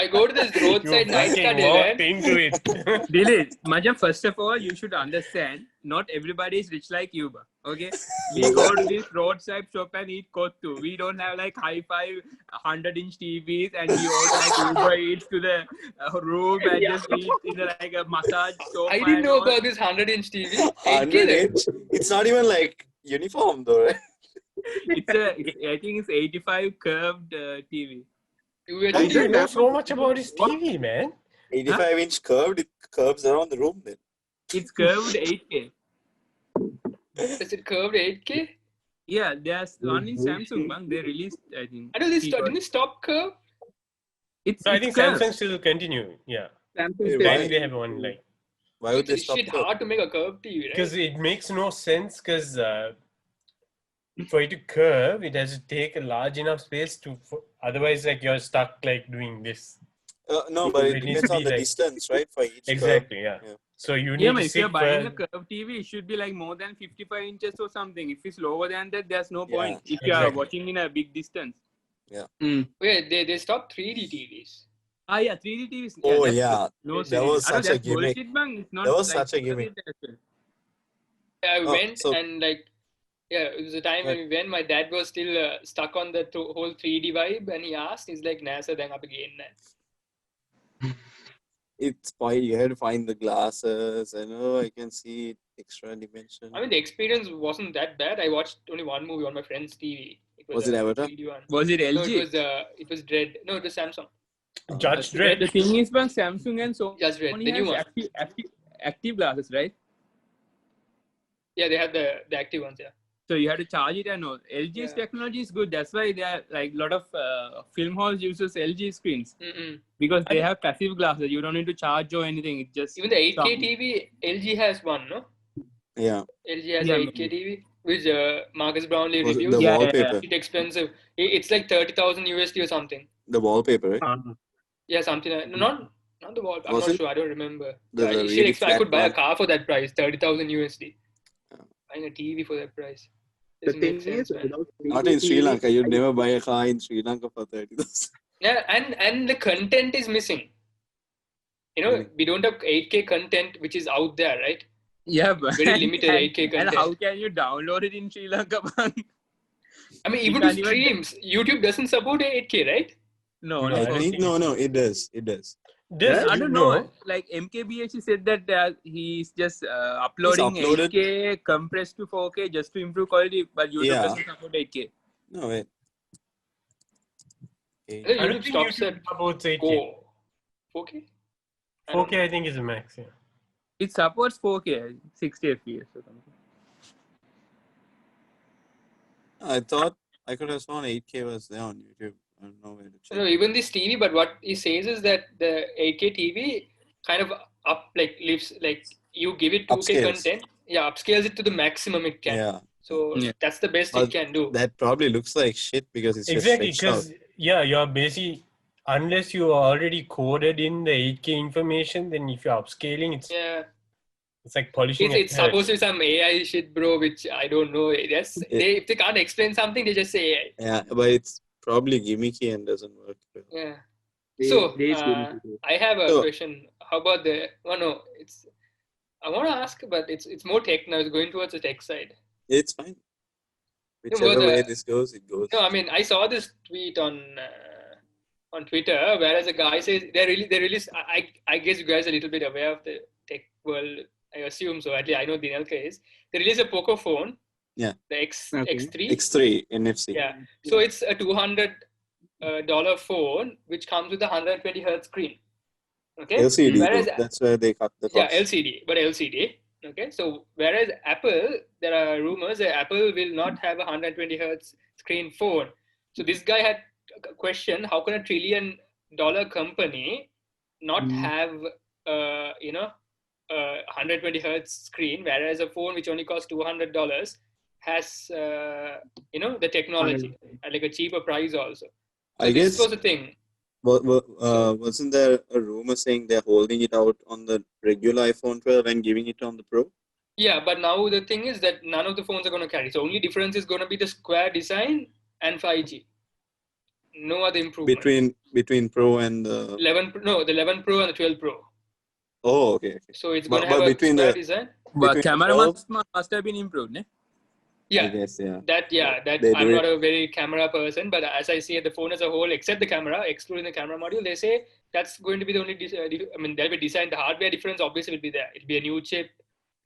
I go to this roadside You night fucking car walked into it. Dilith, Majan, first of all, you should understand, not everybody is rich like you, okay? We go to this roadside shop and eat kottu. We don't have like hi-fi 100-inch TVs and we order like Uber Eats to the room and just eat in like a massage sofa. I didn't know about this 100-inch TV. 100 inch. It's not even like uniform though, right? I think it's 85 curved TV. How do you know so much about his TV, man? 85-inch curved. It curves around the room then. It's curved 8K. Is it curved 8K? Yeah, there's one in Samsung, man. They released, I think. I know this didn't it stop curve? So I think curved. Samsung still continue. Yeah. Samsung Why they have one like? Why would they It's stop? shit hard to make a curved TV, right? Because it makes no sense. Because for it to curve, it has to take a large enough space to. Otherwise, like you're stuck like doing this. No, but it It needs depends to on be the like- distance, right? For each Exactly. Yeah. Yeah. So you need Yeah, to but if sit you're buying a for. curved TV, it should be like more than 55 inches or something. If it's lower than that, there's no point. Yeah, If you are exactly. watching in a big distance. Wait, they stopped 3D TVs. Yeah, 3D TVs. Oh, that's yeah. No That serious. was such a that's gimmick. bullshit, bang. It's not That was like such a gimmick. I Oh, went so- and like, yeah, it was a time when we went. My dad was still stuck on the whole 3D vibe, and he asked, he's like, "Nasa, then up again." It's spoiled. You had to find the glasses. I know. I can see extra dimension. I mean, the experience wasn't that bad. I watched only one movie on my friend's TV. Was it a Avatar? 3D one. Was it No, LG? it was Dread. No, it was Samsung. Judge The Dredd. thing is, bang, Samsung and Sony Just Dread, the new one. active glasses, right? Yeah, they had the active ones. Yeah. So you have to charge it and all. LG's Yeah. technology is good. That's why they are like a lot of film halls uses LG screens Mm-mm. because they have passive glasses. You don't need to charge or anything. It just Even the 8K sound. TV, LG has one, no? Yeah. LG has Yeah, 8K TV, which Marcus Brownlee Was it reviews. the Yeah, wallpaper? It's expensive. It's like 30,000 USD or something. The wallpaper, right? Yeah, something like, not the wall. I'm Was not it? sure. I don't remember. The I really I could flat buy a one. car for that price, 30,000 USD. Yeah. Buying a TV for that price. The Doesn't thing make sense, is, man. without Not 3D in Sri TV, Lanka. You'd never buy a car in Sri Lanka for 30,000. Yeah, and the content is missing. You know, we don't have 8K content which is out there, right? Yeah, but Very limited 8K And content. how can you download it in Sri Lanka? I mean, You even to can't even- streams, YouTube doesn't support 8K, right? No, No, I no. think no. It does. It does. Does I you don't know. Like MKBHD said that he's just uploading uploaded- 8K compressed to 4K just to improve quality, but YouTube Yeah. doesn't support 8K. No wait. I Okay. think I don't YouTube think stops YouTube at supports 8K. 4K? I don't 4K, I think, is the max. Yeah. It supports 4K, 60 FPS or something. I thought I could have sworn 8K was there on YouTube. I don't know where to check. No, even this TV, but what he says is that the 8K TV kind of lifts, like you give it 2K Upscales. content, upscales it to the maximum it can. Yeah. So Yeah. that's the best But it can do. That probably looks like shit because it's Exactly, just stretched out. because you're basically, unless you are already coded in the 8K information, then if you're upscaling, Yeah, it's like polishing it's supposed to be some AI shit, bro, which I don't know. If they can't explain something, they just say AI. Yeah, but it's probably gimmicky and doesn't work well. Yeah. they- So, they uh, still do. I have a So- question. How about I want to ask, but it's more tech now. It's going towards the tech side. It's fine. but Whichever the- way this goes, it goes. No, I mean, I saw this tweet on Twitter, whereas a guy says they release. I guess you guys are a little bit aware of the tech world, I assume so. At least I know the Lanka is. They released a Poco phone. Yeah. The Okay. X3. X3 NFC. Yeah. So it's a $200 phone which comes with a 120 hertz screen. Okay. LCD. Whereas That's where they cut the cost. LCD, but LCD. Okay. So whereas Apple, there are rumors that Apple will not have a 120 hertz screen phone. So this guy had a question: how can $1 trillion company not have 120 hertz screen, whereas a phone which only costs $200 has the technology at like a cheaper price also. So I this guess was the thing. wasn't there a rumor saying they're holding it out on the regular iPhone 12 and giving it on the Pro? Yeah, but now the thing is that none of the phones are going to carry. So only difference is going to be the square design and 5G. No other improvement. Between Pro and the 11 Pro and the 12 Pro. Oh, okay. So it's going to have but a between square the design. But camera 12, must have been improved, ne? Yeah, I guess, yeah. that They I'm do not a very camera person, but as I see the phone as a whole, except the camera, excluding the camera module, they say that's going to be the only. There'll be design. The hardware difference obviously will be there. It'll be a new chip.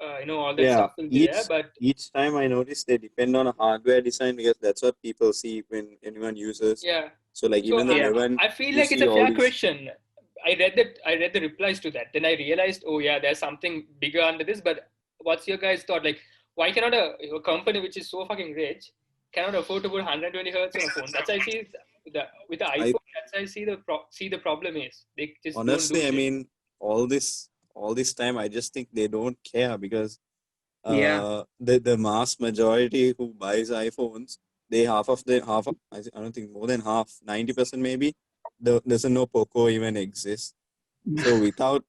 All that stuff will be there. But each time I notice they depend on a hardware design because that's what people see when anyone uses. Yeah. So like even the 11, I feel like it's a fair question. I read the replies to that. Then I realized, oh yeah, there's something bigger under this. But what's your guys' thought? Like, why cannot a company which is so fucking rich cannot afford to put 120 hertz on a phone? That's I see with the iPhone. That's I see the problem is they just honestly, don't do I mean, all this time, I just think they don't care because the mass majority who buys iPhones, I don't think more than half, 90% maybe, doesn't know Poco even exists. So without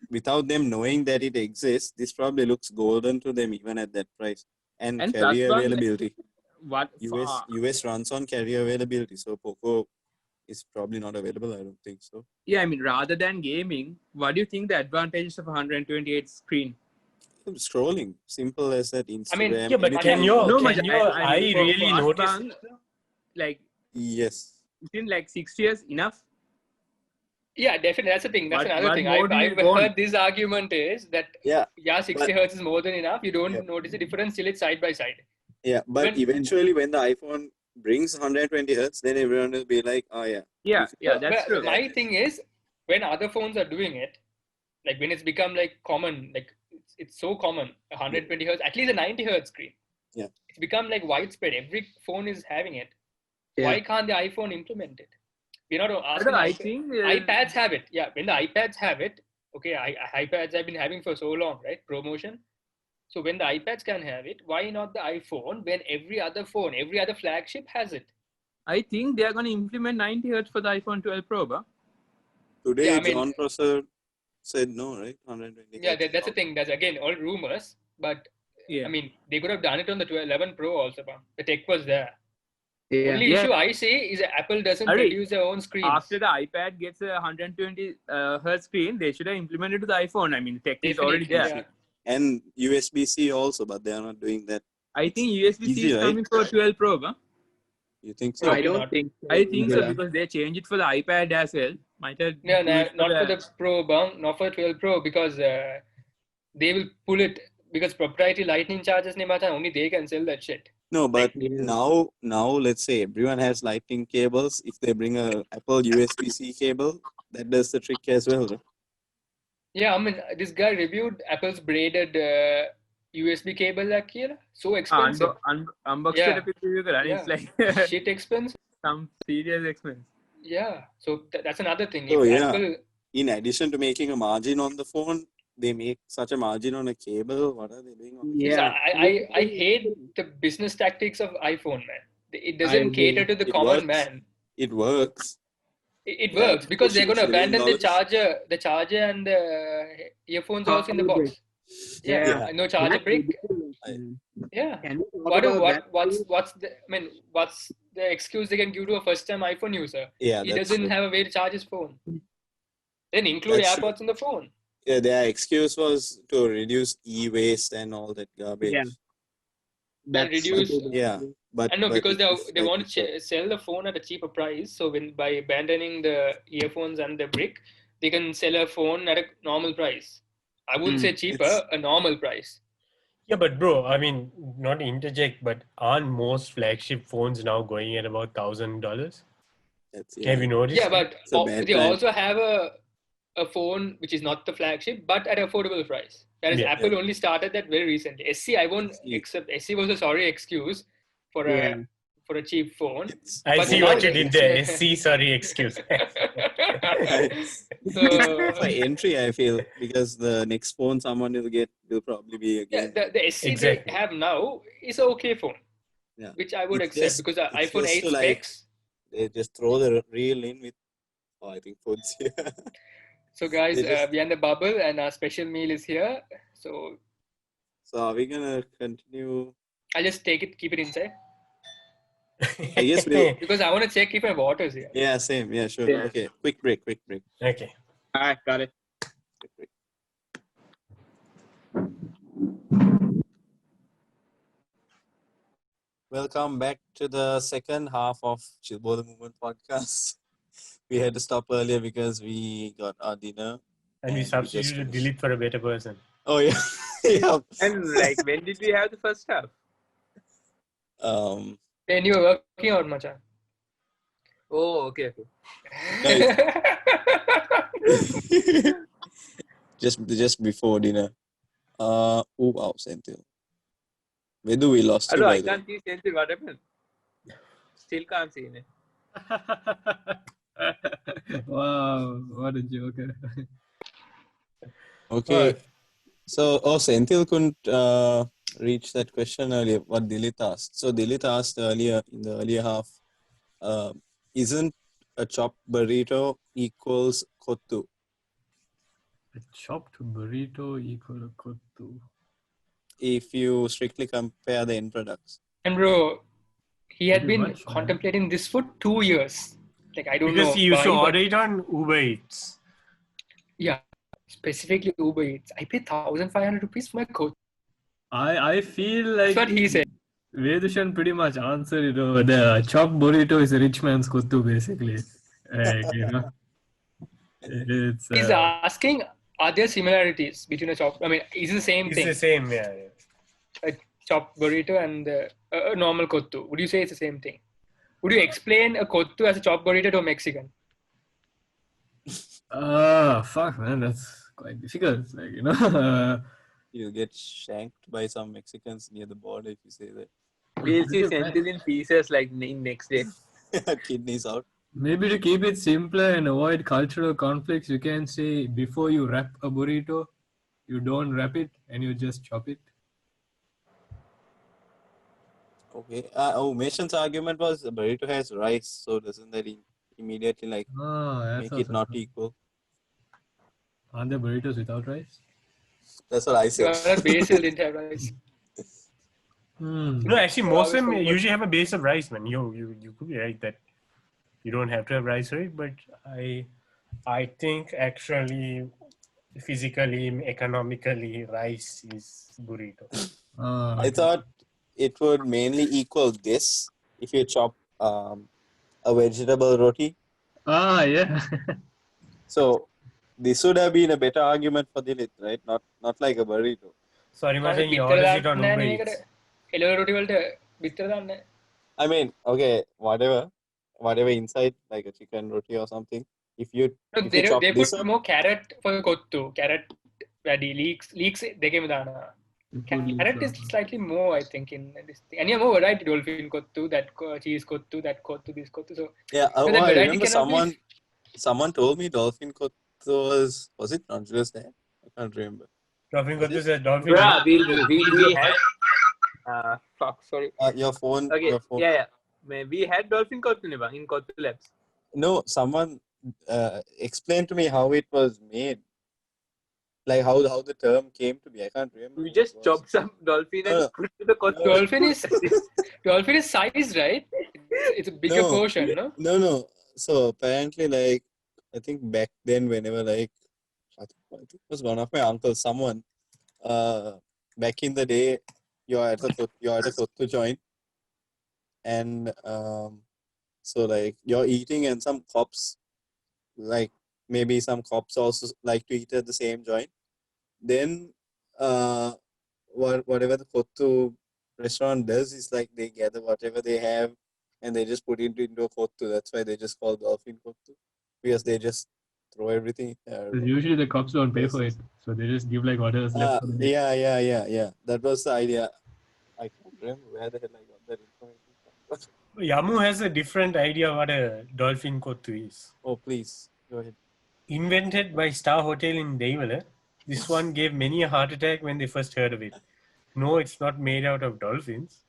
them knowing that it exists, this probably looks golden to them even at that price. And carrier availability. US runs on carrier availability, so Poco is probably not available. I don't think so. Yeah, I mean, rather than gaming, what do you think the advantages of 128 screen? Scrolling, simple as that. Instagram. I mean, yeah, but can your eye really notice? Like, yes. within like 6 years, enough? Yeah, definitely. That's the thing. That's another thing. I've heard this argument is that 60 hertz is more than enough. You don't notice the difference till it's side by side. Yeah, but eventually when the iPhone brings 120 hertz, then everyone will be like, oh yeah. Yeah, that's true. My thing is, when other phones are doing it, like when it's become like common, like it's so common, 120 hertz, at least a 90 hertz screen. Yeah. It's become like widespread. Every phone is having it. Yeah. Why can't the iPhone implement it? We're not asking. I think iPads have it. Yeah, when the iPads have it, okay, iPads I've been having for so long, right? ProMotion. So when the iPads can have it, why not the iPhone when every other phone, every other flagship has it? I think they are going to implement 90 hertz for the iPhone 12 Pro, but today John Prosser said no, right? 120 yeah, that's the thing. That's again all rumors, but I mean, they could have done it on the 11 Pro also, but the tech was there. Only issue I see is that Apple doesn't produce their own screens. After the iPad gets a 120 hertz screen, they should have implemented to the iPhone. I mean, tech is already there. Yeah. And USB-C also, but they are not doing that. I think USB-C is coming for 12 Pro, huh? You think so? I don't think so. I think so because they changed it for the iPad as well. Not for the Pro, not for 12 Pro because they will pull it because proprietary lightning charges, only they can sell that shit. No, but now let's say everyone has lightning cables. If they bring a Apple USB-C cable, that does the trick as well. Right? Yeah, I mean, this guy reviewed Apple's braided USB cable here. So expensive. Unboxed it. It's like shit expensive. Some serious expense. Yeah, so that's another thing. So Apple, in addition to making a margin on the phone, they make such a margin on a cable. What are they doing on the phone? I hate the business tactics of iPhone, man. It doesn't cater to the common man. It works. It works because they're going to abandon the charger and the earphones also in the box. Yeah. No charger brick. Yeah. What's the excuse they can give to a first-time iPhone user? Yeah, he doesn't have a way to charge his phone. Then include AirPods in the phone. Yeah, their excuse was to reduce e-waste and all that garbage. Yeah. And reduce. But because they want to sell the phone at a cheaper price. So by abandoning the earphones and the brick, they can sell a phone at a normal price. I wouldn't say cheaper, a normal price. Yeah, but bro, I mean, not to interject, but aren't most flagship phones now going at about $1,000? Have you noticed? Yeah, but It's a bad they time. also have a phone which is not the flagship, but at affordable price. Whereas Yeah. Apple only started that very recently. SC, I won't accept. SC was a sorry excuse for a cheap phone. I But see now what you they- did there. See, sorry, excuse. It's more of an entry, I feel, because the next phone someone will get will probably be yeah, again. the SC Exactly. they have now is an okay phone, Yeah. which I would It's accept just- because it's iPhone just 8 to, like, specs. They just throw the reel in with, I think phones here. So guys, They just- we are in the bubble and our special meal is here. So So are we gonna continue? I'll just keep it inside I guess we'll. because I want to check if my water is here. Yeah, same. Yeah, sure. Yeah. Okay, quick break. Okay. All right, got it. Quick break. Welcome back to the second half of Chill Bola Movement podcast. We had to stop earlier because we got our dinner. And we just substituted finished. Dilith for a better person. Oh yeah, yeah. And like, when did we have the first half? When you were working out, Machan. Oh, okay. just before dinner. Oh wow, Senthil. Where do we lost you? Hello, By I the way? can't see Senthil. What happened? Still can't see it. Wow, what a joker. Okay. So, Senthil couldn't reach that question earlier, what Dilith asked. So, Dilith asked earlier, in the earlier half, isn't a chopped burrito equals kottu? A chopped burrito equal a kottu. If you strictly compare the end products. And bro, he had Pretty been much, man. contemplating this for 2 years. Like I don't Because know he used why, to but order it on Uber Eats. yeah, specifically Uber Eats. I paid 1,500 rupees for my coat. I feel like That's what he said. Vedushan pretty much answered it over there. Chopped burrito is a rich man's kottu, basically. Like, you know, it's He's asking, are there similarities between a chop? I mean, is it the same It's thing? the same, yeah. A chopped burrito and a normal kottu. Would you say it's the same thing? Would you explain a kottu as a chopped burrito to a Mexican? fuck, man, that's quite difficult. Like, you know, You'll get shanked by some Mexicans near the border if you say that. We'll see pretty much. Senthil in pieces like in next day. Kidneys out. Maybe to keep it simpler and avoid cultural conflicts, you can say before you wrap a burrito, you don't wrap it and you just chop it. Okay. Mason's argument was the burrito has rice, so doesn't that immediately like That's make it also not true. equal? Aren't there burritos without rice? That's what I Your said. basil didn't have rice. No, actually, most of them Always usually have a base of rice, man. You could be right that you don't have to have rice, right? But I think actually, physically, economically, rice is burrito. I thought it would mainly equal this if you chop a vegetable roti. Yeah. So this would have been a better argument for Dilith, right? Not like a burrito. Sorry, Masan, he orders it on Uber Nene Eats. Hello roti වලට විතර දාන්නේ. I mean, okay, whatever inside like a chicken roti or something. If you chop They this put up, more carrot for kottu. Carrot වැඩි leeks දෙකේම දානවා. Carrot is slightly more, I think, in this thing. And you have more variety. Dolphin kottu, that cheese kottu, that kottu, this kottu. So yeah. that I variety remember cannot be. someone told me dolphin kottu was it not just there? I can't remember. Dolphin Was Kottu it? says dolphin. Bruh, we had. Fuck, sorry. Your phone. Okay, Your phone. yeah. We had dolphin kottu in Kottu Labs. No, someone explained to me how it was made. Like how the term came to be. I can't remember. We what just it was. chopped some dolphin and No. put it to the kottu. Dolphin is size, right? It's a bigger No. portion, no? No. So apparently, like I think back then, whenever like I think it was one of my uncles, someone, back in the day, you're at a kottu joint, and so like you're eating, and some cops, like maybe some cops also like to eat at the same joint. then whatever the Kottu restaurant does is like they gather whatever they have and they just put it into a Kottu. That's why they just call dolphin Kottu, because they just throw everything. Usually the cops don't pay for it, so they just give like whatever's left for the day. Yeah. That was the idea. I can't remember where the hell I got that information from. Yamu has a different idea what a dolphin kottu is. Oh, please go ahead. Invented by Star Hotel in Devala, this one gave many a heart attack when they first heard of it. No, it's not made out of dolphins,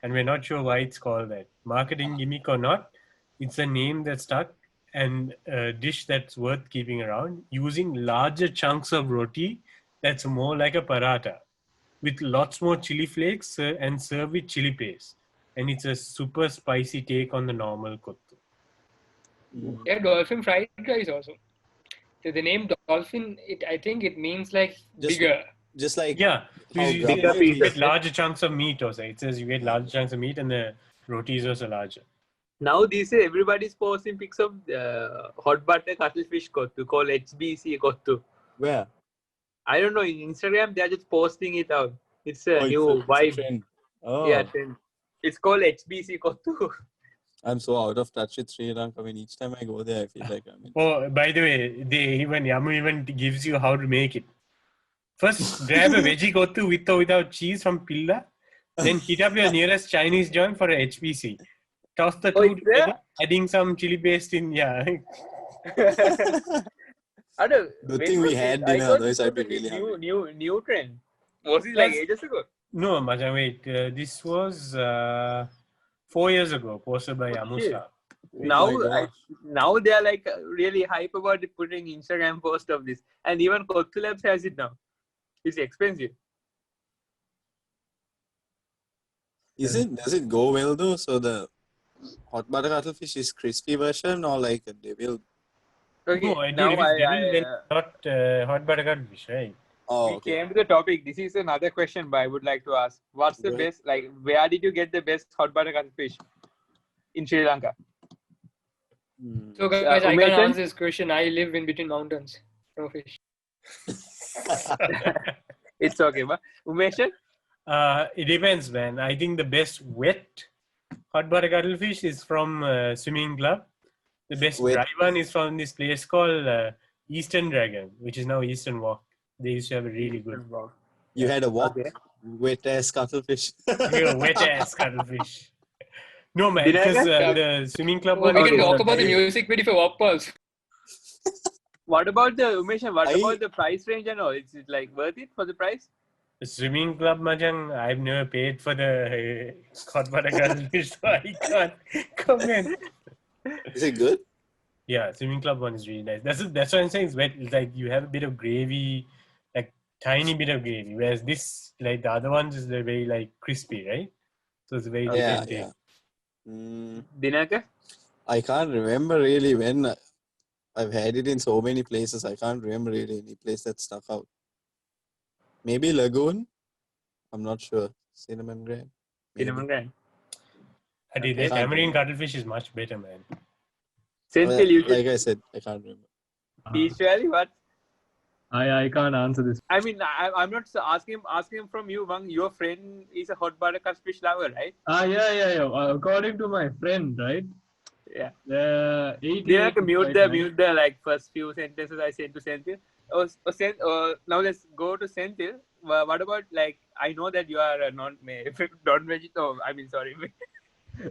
and we're not sure why it's called that. Marketing gimmick or not, it's a name that stuck and a dish that's worth keeping around, using larger chunks of roti that's more like a paratha, with lots more chili flakes and serve with chili paste. And it's a super spicy take on the normal kottu. Yeah, dolphin fried rice also. So the name dolphin, I think it means like bigger. Just like Yeah, you Grandma get larger chunks of meat also. It says you get larger chunks of meat and the roti is also larger. Now these days everybody's posting pics of hot butter cuttlefish kottu called HBC kottu. Where? I don't know, in Instagram they're just posting it out. It's a new vibe. Trend. Oh. Yeah, trend. It's called HBC kottu. I'm so out of touch with Sri Lanka. I mean, each time I go there, I feel like I'm in. Oh, by the way, Yamu even gives you how to make it. First, grab a veggie kottu with or without cheese from Pilla. Then hit up your nearest Chinese joint for a HPC. Toss the two together, adding some chili paste in. Yeah. Good thing we had dinner, otherwise I'd be really hungry. New trend. Was it like ages ago? No, Majan, wait. This was 4 years ago, posted by Yamusa. Now they are like really hype about putting Instagram post of this, and even Kottu Labs has it now. It's expensive. Does it go well though? So the hot butter cuttlefish is crispy version or like a devil? Okay, No, now not hot butter cuttlefish, right? Oh, we came to the topic. This is another question, but I would like to ask: what's the best? Like, where did you get the best hot butter cuttlefish in Sri Lanka? So guys, I can't answer this question. I live in between mountains. No fish. It's okay, but Umeshan? It depends, man. I think the best wet hot butter cuttlefish is from Swimming Club. The best dry one is from this place called Eastern Dragon, which is now Eastern Walk. They used to have a really good walk. You had a walk? Okay. Wet ass cuttlefish. Wet ass cuttlefish. No, man, because the Swimming Club one. We can talk about the music video for Walk Pulse. What about the Umeshan? What about the price range and all? Is it like worth it for the price? The Swimming Club, Majang, I've never paid for the hot butter cuttlefish, so I can't comment. Is it good? Yeah, Swimming Club one is really nice. That's what I'm saying. It's wet. It's like you have a bit of gravy, like tiny bit of gravy. Whereas this, like the other ones, is very like crispy, right? So it's very different. Yeah. Dinaka? I can't remember really when. I've had it in so many places. I can't remember really any place that stuck out. Maybe Lagoon. I'm not sure. Cinnamon Grand. Cinnamon Grand. The tamarind cuttlefish is much better, man. Like I said, I can't remember. Peach Valley, what? I can't answer this. I mean, I'm not asking from you, Bang. Your friend is a hot butter cuttlefish lover, right? Yeah. According to my friend, right? Yeah. Mute the like first few sentences I said to Senthil. Now let's go to Senthil. What about like I know that you are a non-vegetarian. Oh, I mean sorry.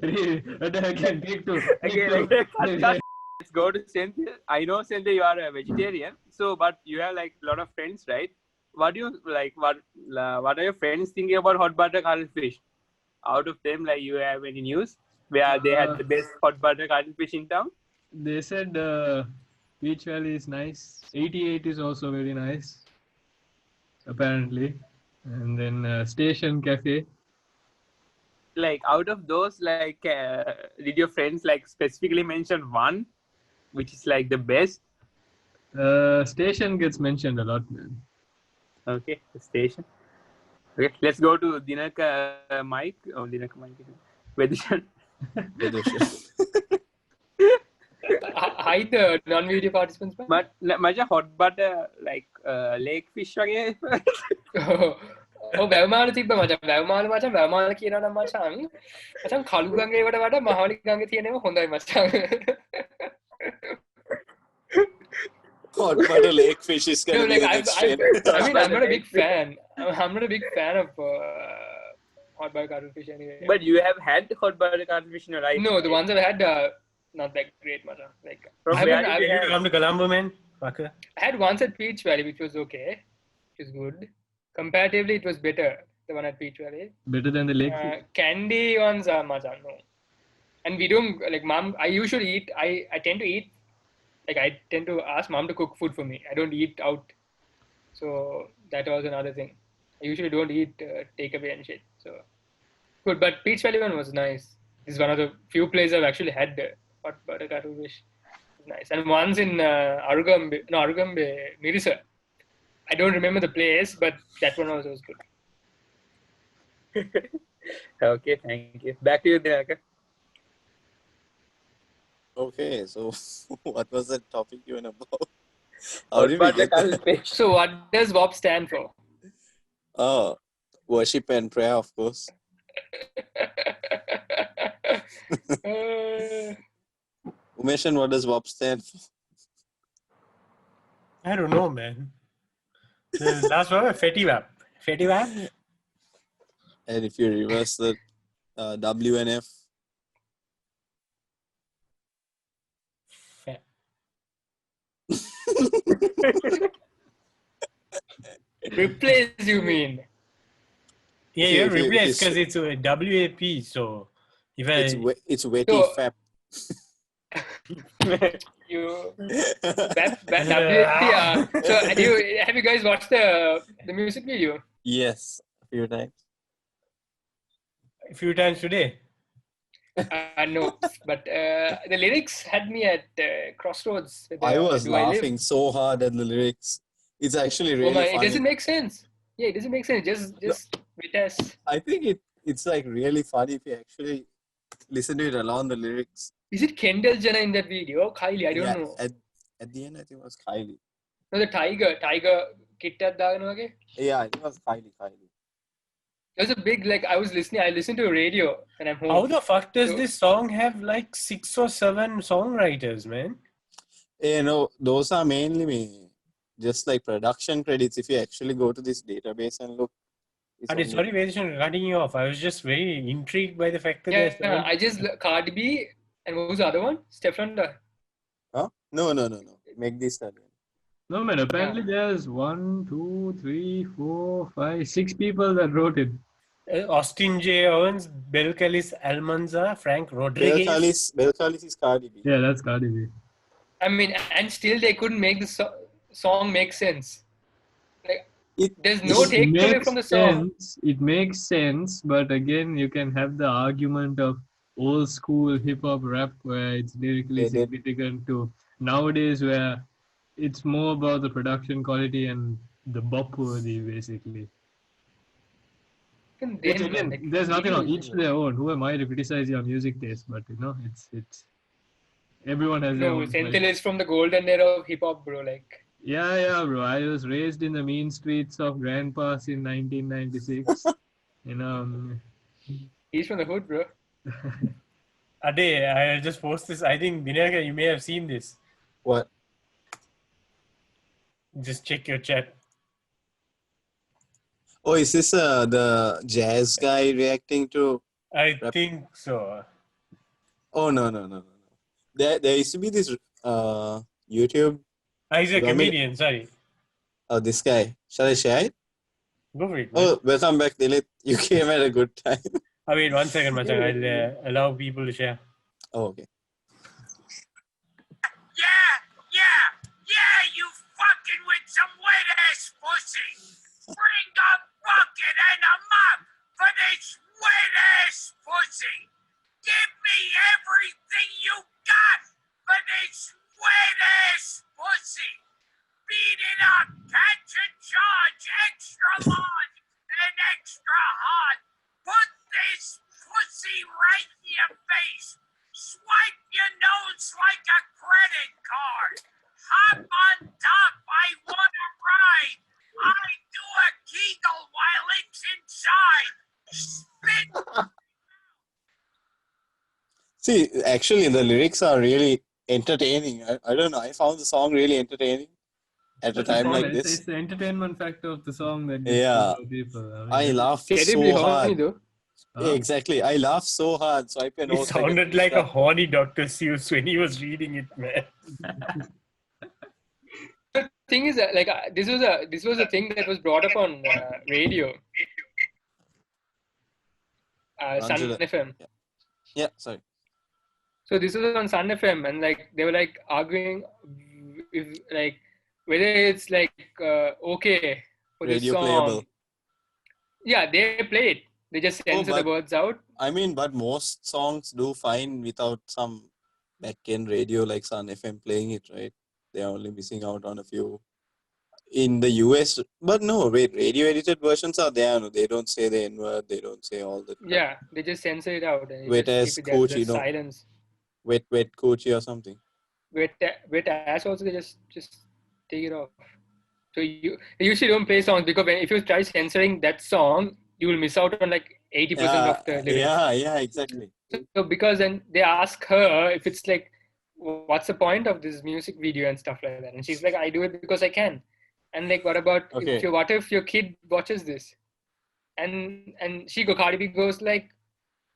I can take two. Let's go to Senthil. I know Senthil, you are a vegetarian. So, but you have like a lot of friends, right? What do you like? What are your friends thinking about hot butter cuttlefish? Out of them, like you have any news where they had the best hot butter cuttlefish in town? They said Peach Valley is nice. 88 is also very nice, apparently. And then Station Cafe. Like out of those, like did your friends like specifically mention one, which is like the best? Station gets mentioned a lot, man. Okay, the Station. Okay, let's go to Dinaka Mike. Oh, Dinaka Mike. Vedishan. Hide the non-video participants. But Maja hot butter, like lake fish again. ඔව් වැවමාල තිබ්බ මචං වැවමාල කියනවා නම් මචං කළු ගඟේ වට වඩා මහවැලි ගඟේ තියෙනවා හොඳයි මචං. Hot butter lake fish is going to No, be like, the next trend. I mean, I'm not a big fan. I'm not a big fan of hot butter cuttlefish anyway. But you have had hot butter cuttlefish, no, right? No, the ones I've had are not that great, macham. Like, From I where haven't- did you You have? come to Colombo, man. Fucker. I had once at Peach Valley, which was okay. It was good. Comparatively, it was better, the one at Peach Valley. Better than the lake. Candy ones are macham, no. And we don't, like, mom, I usually eat, I tend to eat, like, I tend to ask mom to cook food for me. I don't eat out. So, that was another thing. I usually don't eat takeaway and shit. So, good. But Peach Valley one was nice. This is one of the few places I've actually had hot butter cuttlefish. Nice. And once in Arugambe, Mirisa. I don't remember the place, but that one also was good. Okay, thank you. Back to you, Dilaka. Okay, so what was the topic you were about? How Hot did we butter get there? cuttlefish. So, what does WOP stand for? Oh, worship and prayer, of course. Umesh, what does WOP stand for? I don't know, man. The last one, Fetty Wap. And if you reverse the W and F, Fa- Replace, you mean? Yeah, See, you if you- replace if because it's a WAP. So if I it's wetty So- fap. You WAP. So, have you guys watched the music video? Yes, a few times. a few times today. No, but the lyrics had me at crossroads. With, I was Do I Live? laughing so hard at the lyrics. It's actually Oh really my, it funny. doesn't make sense. Yeah, it doesn't make sense. Just Vitas. I think it's like really funny if you actually listen to it along the lyrics. Is it Kendall Jenner in that video? Kylie, I don't know. At the end, I think it was Kylie. No, the Tiger kit at the Yeah, I think it was Kylie. There's a big, like, I listened to a radio and I'm home. How the fuck does So- this song have like 6 or 7 songwriters, man? No, those are mainly just like production credits. If you actually go to this database and look, it's only- Sorry, Vedashan, cutting you off. I was just very intrigued by the fact that Yeah, there's 7. I just, Cardi B, and what was the other one? Stefan. Huh? No. Make this study. No man, apparently there's 1, 2, 3, 4, 5, 6 people that wrote it. Austin J. Owens, Belcalis Almanza, Frank Rodriguez. Belcalis is Cardi B. Yeah, that's Cardi B. I mean, and still they couldn't make the song make sense. Like, there's no It takeaway makes from the song. sense. It makes sense, but again, you can have the argument of old school hip hop rap where it's lyrically They did. significant to nowadays where it's more about the production quality and the bop worthy basically. Even Which then, again, like, there's nothing wrong. Each to their own. Who am I to criticize your music taste? But you know, it's everyone has their no, own. Senthil is from the golden era of hip hop, bro. Like, Yeah, bro. I was raised in the mean streets of Grand Pass in 1996. You know, he's from the hood, bro. Ade, I just post this. I think, Vinayaka, you may have seen this. What? Just check your chat. Oh, is this the jazz guy reacting to? I Rap. think so. Oh no. There used to be this YouTube. He's a Dominic- comedian, sorry. Oh, this guy. Shall I share it? Go for it. man. Oh, welcome back, Dilith. You came at a good time. Wait, 1 second, Machang. I'll allow people to share. Oh, okay. Yeah, you fucking with some wet ass pussy. Bring a bucket and a mop for this wet ass pussy. Give me everything you got for this wet ass pussy. Beat it up, catch and charge, extra large and extra hard. Put this pussy right in your face. Swipe See, actually, the lyrics are really entertaining. I don't know. I found the song really entertaining at a time like It's this. the entertainment factor of the song that gets Yeah, people. I laughed Terribly so horny hard. though. Yeah, exactly. I laughed so hard. Swipe your He nose like a sounded like a pizza. horny Dr. Seuss when he was reading it, man. The thing is, this was a thing that was brought up on radio, Sun Angela. FM. Yeah, sorry. So this was on Sun FM, and like they were like arguing, if like whether it's like okay for this Radio song. playable. Yeah, they play it. They just censor the but- words out. I mean, but most songs do fine without some back-end radio like Sun FM playing it, right? They're only missing out on a few. In the US, but no, wait, radio edited versions are there. No, they don't say the N-word, they don't say all the crap. Yeah, they just censor it out and Wet just ass keep it coach, as you know. silence. Wet coochie or something. Wet ass also they just take it off. So they usually don't play songs because if you try censoring that song, you will miss out on like 80% of the lyrics. Yeah, exactly. So because then they ask her if it's like, what's the point of this music video and stuff like that, and she's like, I do it because I can. And like, what about what if your kid watches this? And Cardi B goes like,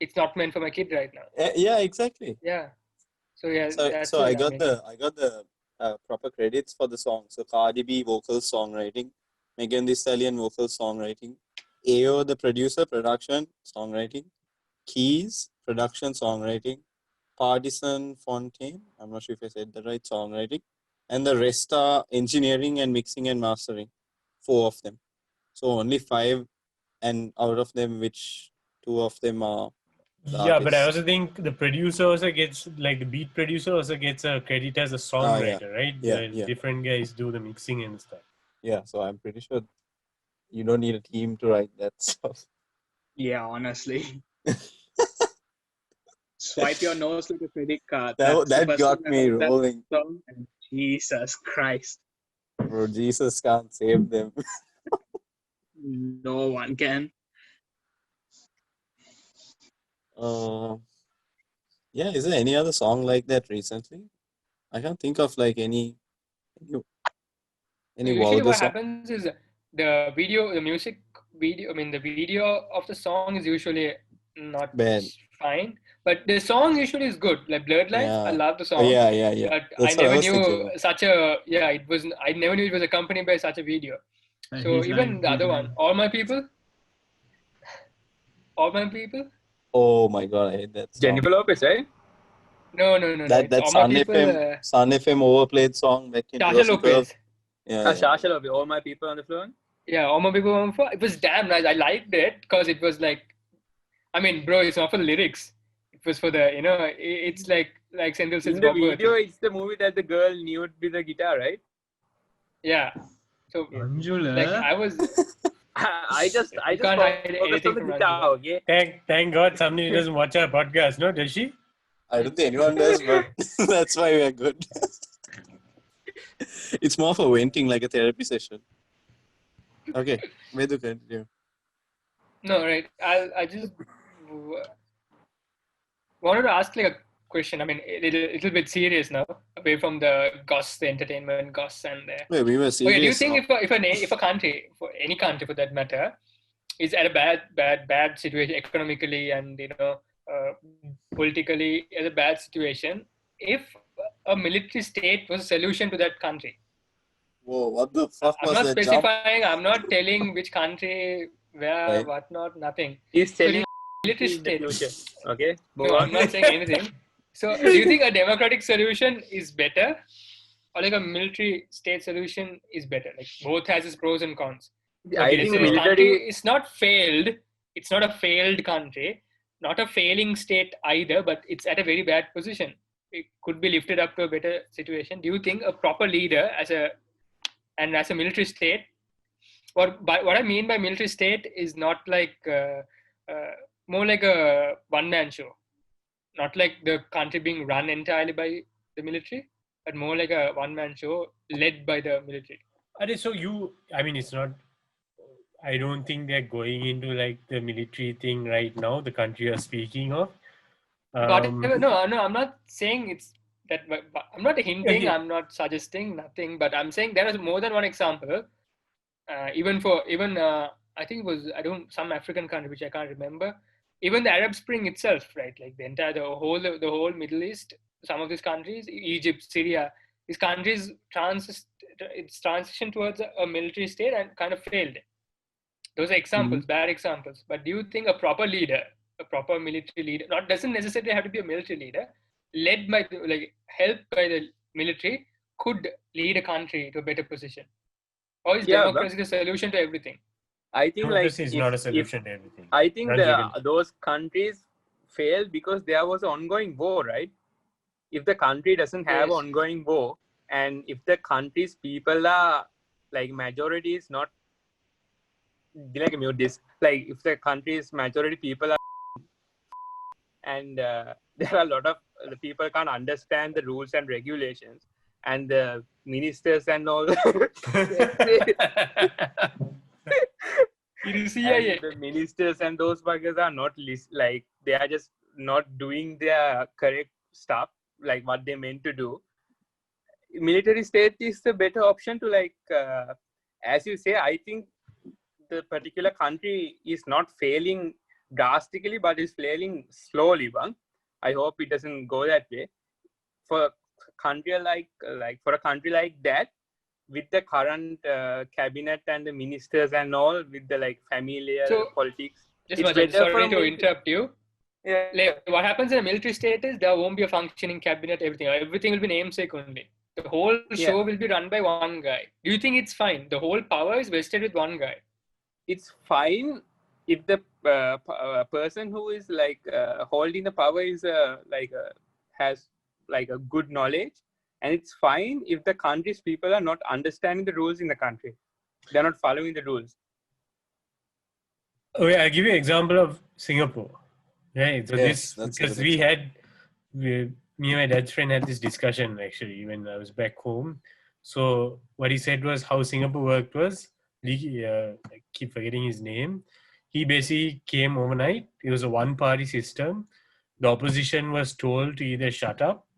it's not meant for my kid right now. Yeah, exactly. Yeah. So yeah. So I got the proper credits for the song. So Cardi B vocal songwriting, Megan Thee Stallion vocal songwriting, AO the producer production songwriting, Keys production songwriting, Partisan Fontaine, I'm not sure if I said that right, songwriting, and the rest are engineering and mixing and mastering, 4 of them. So only 5, and out of them, which 2 of them are Yeah, but I also think the producer also gets, like the beat producer also gets a credit as a songwriter, right? Yeah. Different guys do the mixing and stuff. Yeah, so I'm pretty sure you don't need a team to write that stuff. Yeah, honestly. Swipe your nose like a credit card. That got me rolling. Jesus Christ. Bro, Jesus can't save them. No one can. Yeah, is there any other song like that recently? I can't think of like any Usually vulgar what song. happens is the music video, the video of the song is usually not bad, fine, but the song usually is good. Like Bloodlines, I love the song. Yeah. But That's I never knew I never knew it was accompanied by such a video. So even the other one, All My People. Oh my god, I hate that song. Jennifer Lopez, right? No. That's Sun FM overplayed song back in Sasha Lopez. Yeah. Sasha Lopez, All My People on the Floor. Yeah, All My People on the Floor. It was damn nice. I liked it because it was like, bro, it's not for the lyrics. It was for the, it's like Sendil says. In the video, it's the movie that the girl nude with the guitar, right? Yeah. So like I was. I just can't hide anything from guitar, okay? Thank God somebody doesn't watch our podcast, no? Does she? I don't think anyone does, but that's why we are good. It's more for venting, like a therapy session. Okay, Vedu, continue. No, right. I just wanted to ask like a question. A little bit serious now, away from the entertainment goss and the. Wait, we were serious. Okay, do you think if a country, for any country for that matter, is at a bad situation economically and politically, is a bad situation, if a military state was a solution to that country? Whoa, what the fuck I'm was not that specifying. I'm not telling which country, where, right. whatnot, nothing. He's telling military state. Okay. No, I'm not saying anything. So, do you think a democratic solution is better, or like a military state solution is better? Like both has its pros and cons. I think military is not failed. It's not a failed country, not a failing state either, but it's at a very bad position. It could be lifted up to a better situation. Do you think a proper leader as a military state, what I mean by military state is not like more like a one-man show, not like the country being run entirely by the military, but more like a one-man show led by the military. So it's not. I don't think they're going into like the military thing right now, the country you're speaking of. Whatever. No, I'm not saying it's that. I'm not hinting. Yeah. I'm not suggesting nothing. But I'm saying there is more than one example. I think it was some African country which I can't remember. Even the Arab Spring itself, right? Like the whole Middle East. Some of these countries, Egypt, Syria, these countries transitioned towards a military state and kind of failed. Those are examples, bad examples. But do you think a proper leader, a proper military leader, doesn't necessarily have to be a military leader, helped by the military, could lead a country to a better position? Or is democracy the solution to everything? I think democracy is not a solution to everything. I think those countries failed because there was an ongoing war, right? If the country doesn't have ongoing war, and if the country's people are like majority is not like mute this, like if the country's majority people are and there are a lot of the people can't understand the rules and regulations, and the ministers and all the ministers and those buggers are not like they are just not doing their correct stuff like what they meant to do. Military state is the better option to as you say. I think the particular country is not failing drastically but is failing slowly. I hope it doesn't go that way. For a country like that, with the current cabinet and the ministers and all, with the familial politics. Sorry to interrupt you. Yeah. What happens in a military state is there won't be a functioning cabinet, everything will be namesake only. The whole show will be run by one guy. Do you think it's fine? The whole power is vested with one guy. It's fine if the person who is holding the power is has a good knowledge, and it's fine if the country's people are not understanding the rules in the country. They're not following the rules. Okay, I'll give you an example of Singapore. Right. So because me and my dad's friend had this discussion actually when I was back home. So what he said was how Singapore worked was, I keep forgetting his name. He basically came overnight. It was a one-party system. The opposition was told to either shut up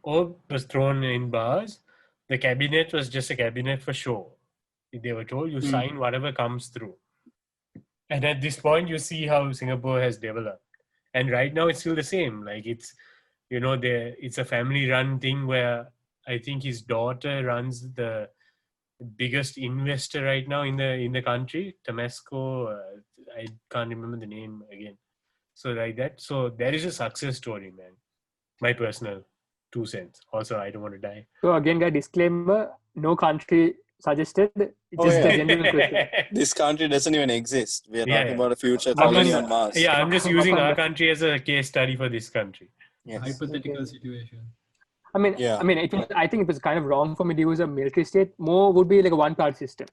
or was thrown in bars. The cabinet was just a cabinet for show. They were told you sign whatever comes through. And at this point, you see how Singapore has developed. And right now, it's still the same. It's a family-run thing where I think his daughter runs the biggest investor right now in the country, Temasco. I can't remember the name again. So like that. So there is a success story, man. My personal 2 cents. Also, I don't want to die. So again, guys, disclaimer: no country suggested. Just a genuine question. This country doesn't even exist. We are talking about a future colony on Mars. Yeah, I'm just using our country as a case study for this country. Yes. Hypothetical situation. I mean, I think it was kind of wrong for me to use a military state. More would be like a one-part system.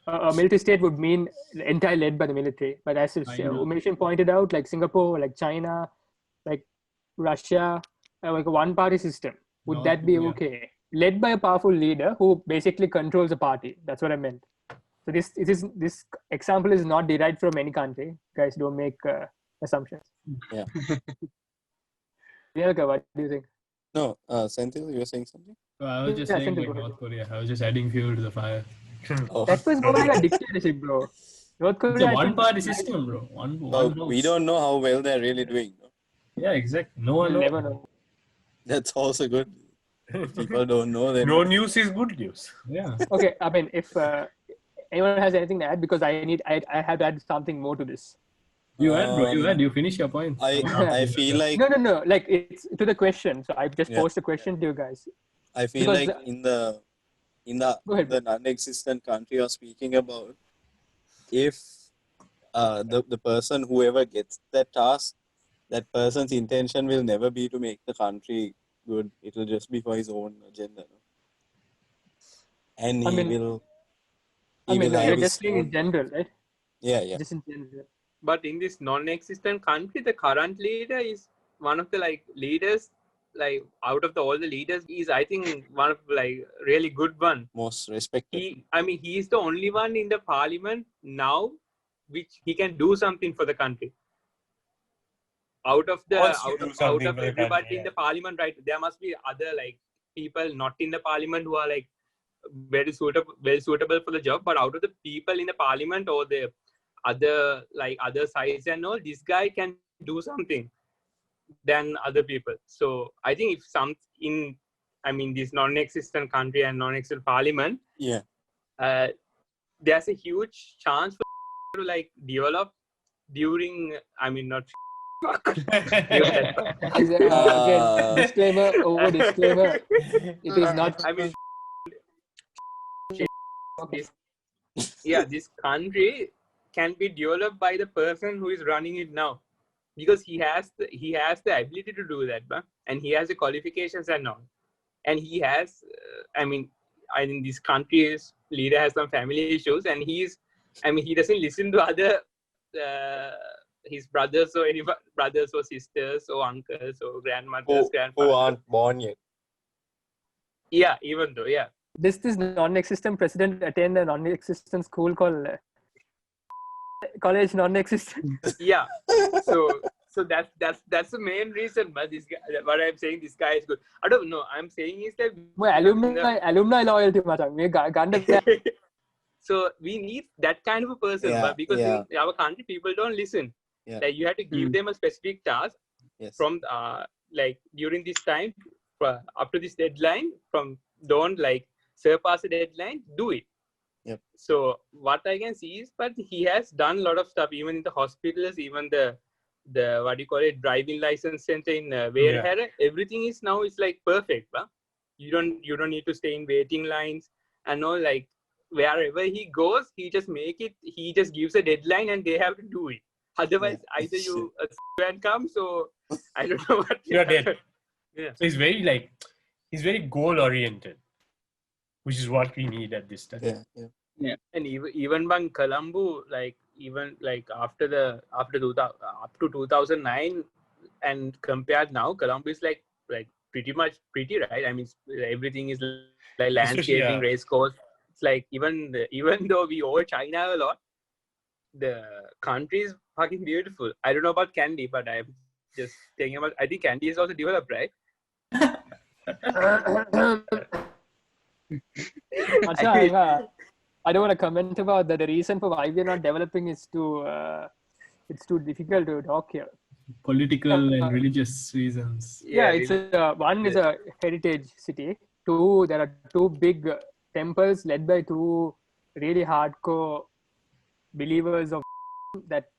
A military state would mean entirely led by the military. But as Umesh pointed out, like Singapore, like China, like Russia, like a one-party system. Would that be okay? Led by a powerful leader who basically controls the party. That's what I meant. So this example is not derived from any country. Guys, don't make assumptions. Yeah. Dilith, what do you think? No, Senthil, you were saying something? I was just saying North Korea. I was just adding fuel to the fire. That was more like a dictatorship, bro. North Korea. It's a one-party system, bro. We don't know how well they're really doing. No? Yeah, exactly. No one knows. Never know. That's also good. People don't know. No news is good news. Yeah. Okay, I mean, if anyone has anything to add, because I have to add something more to this. You had, bro. You finish your point. I feel like no. Like it's to the question. So I just posed a question to you guys. I feel like in the non-existent country you're speaking about, if the person whoever gets that task, that person's intention will never be to make the country good. It will just be for his own agenda. No? And you're just saying in general, right? Yeah. Just in general. But in this non-existent country, the current leader is one of the leaders, out of all the leaders, he's I think one of really good one. Most respected. He is the only one in the parliament now which he can do something for the country. out of Wants to do something for the everybody country, in the parliament, right? There must be other like people not in the parliament who are like well suitable for the job. But out of the people in the parliament or the other sides and all, this guy can do something than other people. So I think if this non-existent country and non-existent parliament, there's a huge chance for to like develop during not Again, disclaimer over disclaimer. It is not. This country can be developed by the person who is running it now, because he has the ability to do that, and he has the qualifications and all, and he has I think this country's leader has some family issues, and he doesn't listen to other his brothers or any brothers or sisters or uncles or grandmothers, grandfathers who aren't born yet. Yeah, even though, yeah. This non-existent president attend a non-existent school called college non-existent. Yeah. So that's the main reason. But this guy, what I'm saying, this guy is good. I don't know. I'm saying is that alumni loyalty, So we need that kind of a person, but because in our country people don't listen. Like you have to give them a specific task from like during this time up to this deadline. Don't like surpass the deadline. Do it. Yep. So what I can see is, but he has done a lot of stuff, even in the hospitals, even the what do you call it, driving license center in Verhara. Everything is now is like perfect. Huh? You don't need to stay in waiting lines and all. Like wherever he goes, he just gives a deadline and they have to do it. Otherwise, either you and come. So I don't know what you're dead. Yeah. So he's very goal oriented, which is what we need at this time. Yeah. And even by Colombo, like even like up to 2009 and compared now, Colombo is like pretty right. I mean, everything is like landscaping, race course. It's like even though we owe China a lot, the country is fucking beautiful. I don't know about Candy, but I'm just thinking about. I think Candy is also developed, right? I don't want to comment about that. The reason for why we're not developing is it's too difficult to talk here. Political and religious reasons. Yeah, it's one is a heritage city. Two, there are two big temples led by two really hardcore believers of that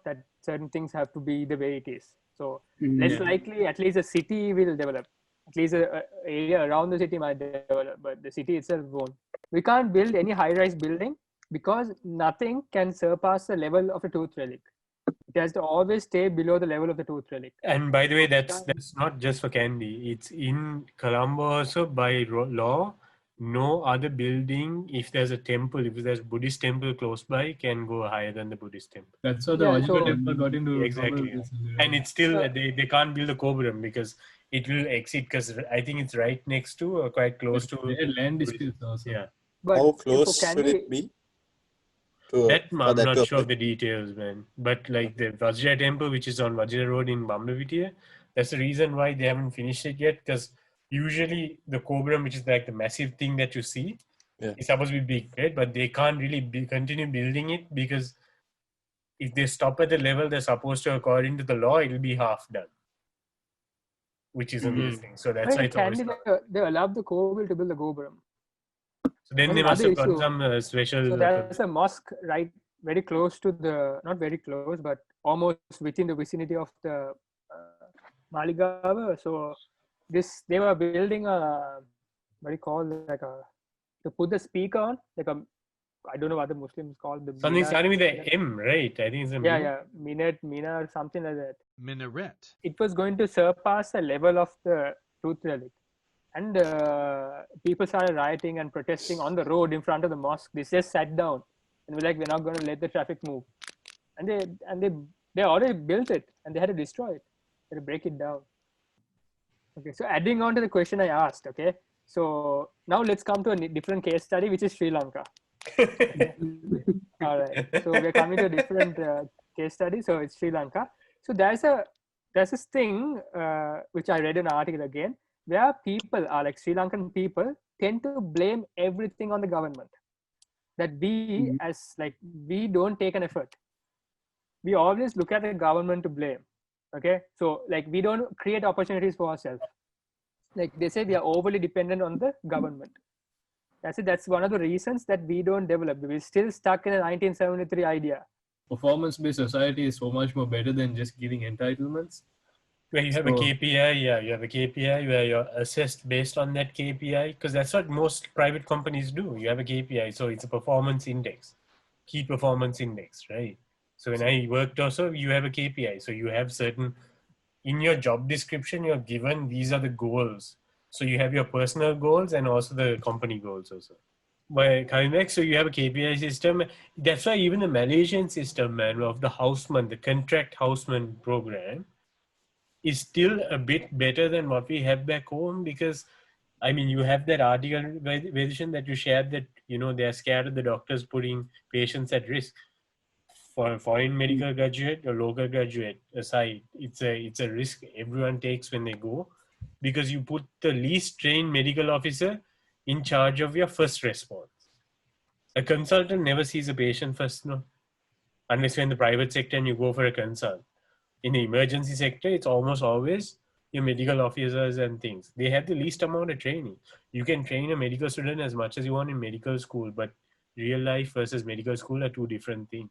that certain things have to be the way it is. So less likely, at least a city will develop. At least an area around the city might develop, but the city itself won't. We can't build any high-rise building because nothing can surpass the level of a tooth relic. It has to always stay below the level of the tooth relic. And by the way, that's not just for Candy. It's in Colombo also by law. No other building, if there's a temple, if there's a Buddhist temple close by, can go higher than the Buddhist temple. That's how the Vajra temple got into exactly. And it's still they can't build a Koburam because it will exit, because I think it's right next to or quite close to land disputes also. Yeah. But how close should it be? I'm not sure of the details, man. But like the Vajra temple, which is on Vajra Road in Bamlavitiya, that's the reason why they haven't finished it yet, because usually the Koburam, which is like the massive thing that you see, is supposed to be big, right? But they can't really continue building it because if they stop at the level they're supposed to, according to the law, it will be half done, which isn't this thing. So that's why it's always they allow the Kobil to build the Gopuram. So then they must have got some special. So there's a mosque right very close to not very close, but almost within the vicinity of the Maligava. So they were building a what do you call to put the speaker on, like I don't know what the Muslims call the something starting with the M, right? I think it's a Mina or something like that. Minaret. It was going to surpass the level of the tooth relic, and people started rioting and protesting on the road in front of the mosque. They just sat down and were like, "We're not going to let the traffic move," and they already built it and they had to destroy it. They had to break it down. Okay, so adding on to the question I asked, okay, so now let's come to a different case study, which is Sri Lanka. All right, so we're coming to a different case study. So it's Sri Lanka. So there's a there's this thing which I read in an article again, where people are like Sri Lankan people tend to blame everything on the government. That we as like we don't take an effort. We always look at the government to blame. Okay, so like we don't create opportunities for ourselves. Like they say, we are overly dependent on the government. That's it. That's one of the reasons that we don't develop. We're still stuck in a 1973 idea. Performance-based society is so much more better than just giving entitlements. Where you have a So- KPI, you have a KPI where you're assessed based on that KPI, because that's what most private companies do. You have a KPI, so it's a performance index, key performance index, right? So when I worked also, you have a KPI. So you have certain, in your job description, you're given, these are the goals. So you have your personal goals and also the company goals also. By coming back, so you have a KPI system. That's why even the Malaysian system, man, of the houseman, the contract houseman program, is still a bit better than what we have back home, because I mean, you have that article version that you shared that, you know, they're scared of the doctors putting patients at risk. For a foreign medical graduate or local graduate aside, it's a risk everyone takes when they go, because you put the least trained medical officer in charge of your first response. A consultant never sees a patient first, no, unless you're in the private sector and you go for a consult. In the emergency sector, it's almost always your medical officers and things. They have the least amount of training. You can train a medical student as much as you want in medical school, but real life versus medical school are two different things.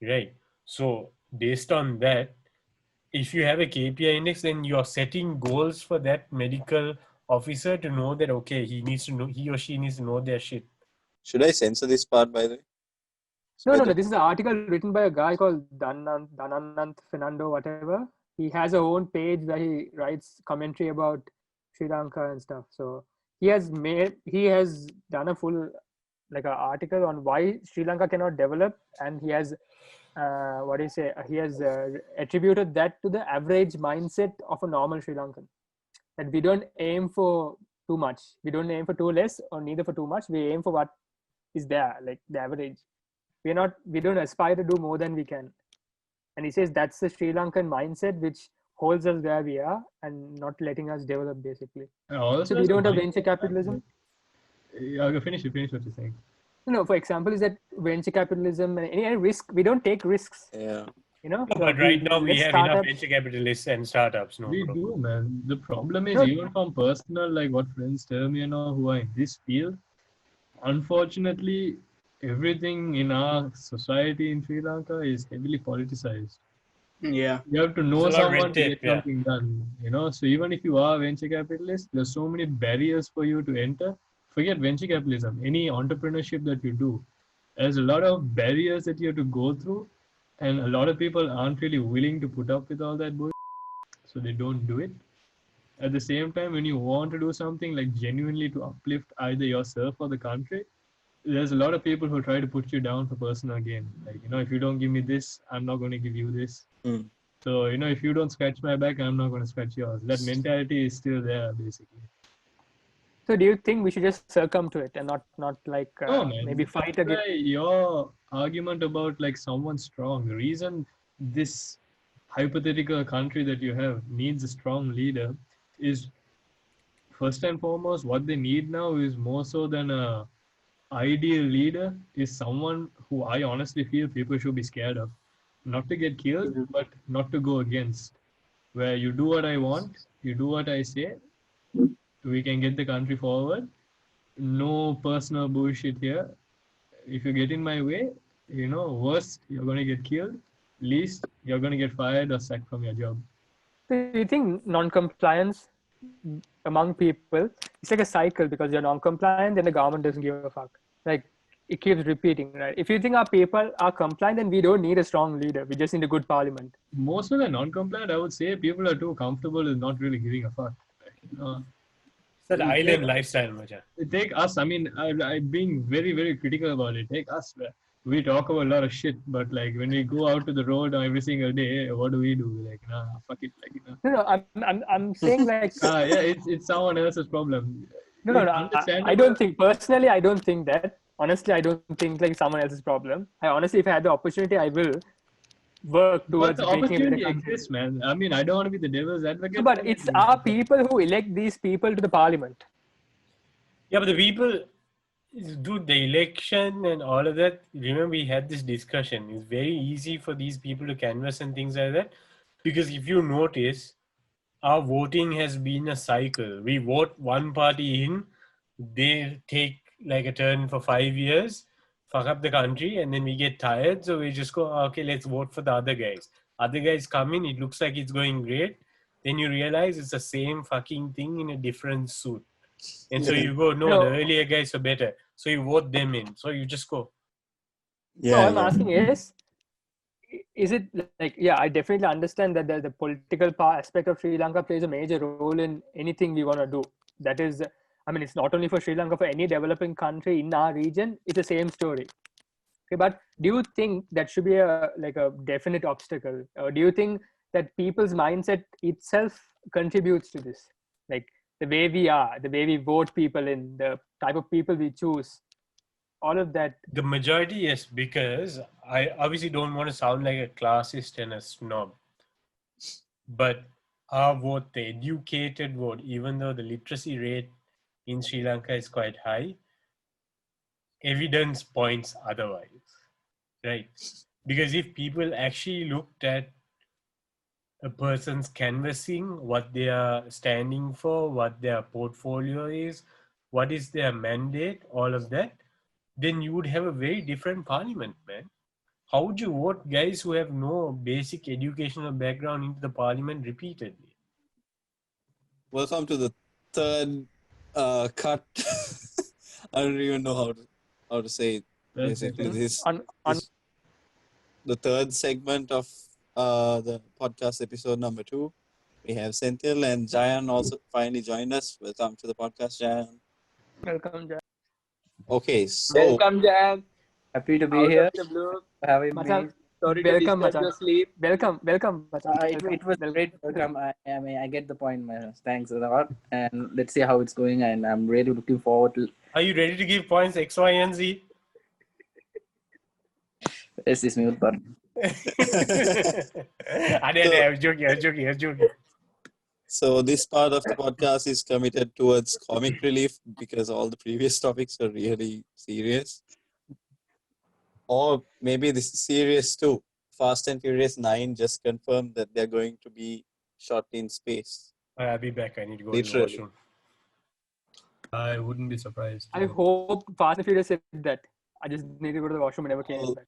Right? So based on that, if you have a KPI index, then you're setting goals for that medical officer to know that, okay, he or she needs to know their shit. Should I censor this part, by the way? No. This is an article written by a guy called Dananant Fernando, whatever. He has a own page where he writes commentary about Sri Lanka and stuff. So he has done a full like an article on why Sri Lanka cannot develop, and he has he has attributed that to the average mindset of a normal Sri Lankan. That we don't aim for too much, we don't aim for too less, or neither for too much. We aim for what is there, like the average. We don't aspire to do more than we can. And he says that's the Sri Lankan mindset which holds us where we are and not letting us develop, basically. So we don't have venture capitalism. Yeah, finish what you're saying. No, for example, is that venture capitalism and any risk, we don't take risks. Yeah. You know, But right now we have enough venture capitalists and startups. No, we do, man. The problem is, even from personal, like what friends tell me, you know, who are in this field, unfortunately, everything in our society in Sri Lanka is heavily politicized. Yeah. You have to know someone to get something done, you know. So even if you are a venture capitalist, there's so many barriers for you to enter. Forget venture capitalism, any entrepreneurship that you do, there's a lot of barriers that you have to go through, and a lot of people aren't really willing to put up with all that bullshit, so they don't do it. At the same time, when you want to do something like genuinely to uplift either yourself or the country, there's a lot of people who try to put you down for personal gain. Like, you know, if you don't give me this, I'm not going to give you this. So, you know, if you don't scratch my back, I'm not going to scratch yours. That mentality is still there, basically. So do you think we should just succumb to it and not like No, man. maybe fight against your argument about like someone strong? The reason this hypothetical country that you have needs a strong leader is, first and foremost, what they need now is more so than a ideal leader is someone who I honestly feel people should be scared of. Not to get killed, but not to go against. Where you do what I want, you do what I say, we can get the country forward. No personal bullshit here. If you get in my way, you know, worst, you're going to get killed. Least, you're going to get fired or sacked from your job. Do you think non-compliance among people, it's like a cycle, because you're non-compliant, then the government doesn't give a fuck. Like, it keeps repeating, right? If you think our people are compliant, then we don't need a strong leader. We just need a good parliament. Most of the non-compliant, I would say, people are too comfortable with not really giving a fuck. It's that island lifestyle, Maja. Take us, I mean, I'm being very, very critical about it. Take us, we talk about a lot of shit, but like when we go out to the road every single day, what do we do? Like, nah, fuck it. Like, you know. No, I'm saying like... yeah, it's someone else's problem. No, I don't think, personally, I don't think that. Honestly, I don't think like someone else's problem. I honestly, if I had the opportunity, I will. work But towards the making a better opportunity country. exists, man. I mean, I don't want to be the devil's advocate. No, but it's our people who elect these people to the parliament. Yeah, but the people, dude, the election and all of that, remember we had this discussion. It's very easy for these people to canvass and things like that. Because if you notice, our voting has been a cycle. We vote one party in, they take like a turn for 5 years, fuck up the country, and then we get tired. So we just go, okay, let's vote for the other guys. Other guys come in, it looks like it's going great. Then you realize it's the same fucking thing in a different suit. And so you go, no, the earlier guys are better. So you vote them in. So you just go. So what I'm asking is it like, yeah, I definitely understand that the political aspect of Sri Lanka plays a major role in anything we want to do. That is, I mean, it's not only for Sri Lanka, for any developing country in our region, it's the same story. Okay, but do you think that should be a definite obstacle? Or do you think that people's mindset itself contributes to this? Like the way we are, the way we vote people in, the type of people we choose, all of that. The majority, yes, because I obviously don't want to sound like a classist and a snob. But our vote, the educated vote, even though the literacy rate in Sri Lanka is quite high, evidence points otherwise, right? Because if people actually looked at a person's canvassing, what they are standing for, what their portfolio is, what is their mandate, all of that, then you would have a very different parliament, man. How would you vote guys who have no basic educational background into the parliament repeatedly? Welcome to the third cut. I don't even know how to say it. Basically, this the third segment of the podcast episode number 2. We have Senthil and Jayan also finally joined us. Welcome to the podcast, Jayan. Welcome, Jayan. Okay, so welcome, Jayan. Happy to be here. Having Macha, me. Sorry welcome, to disturb your sleep. Welcome, Macha. It was great. Welcome. I mean, I get the point, man. Thanks a lot. And let's see how it's going. And I'm really looking forward to. Are you ready to give points X, Y, and Z? Yes, this mute button. I was joking. So this part of the podcast is committed towards comic relief because all the previous topics are really serious. Or maybe this is serious too. Fast and Furious 9 just confirmed that they're going to be shot in space. I'll be back. I need to go Literally. to the washroom. I wouldn't be surprised. I hope Fast and Furious said that. I just need to go to the washroom and never came back.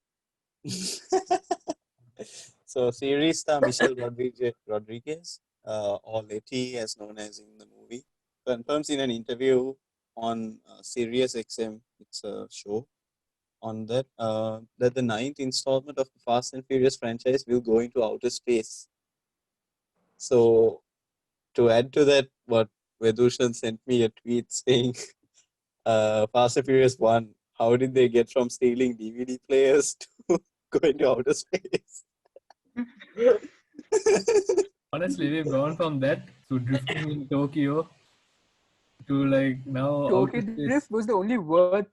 So series star Michelle Rodriguez, or Letty as known as in the movie, confirms in an interview on Sirius XM, it's a show, on that that the 9th installment of the Fast and Furious franchise will go into outer space. So to add to that, what Vedushan sent me a tweet saying, Fast and Furious 1, how did they get from stealing DVD players to going to outer space? Honestly, we've gone from that to drifting in Tokyo to like now. Tokyo Drift was the only worth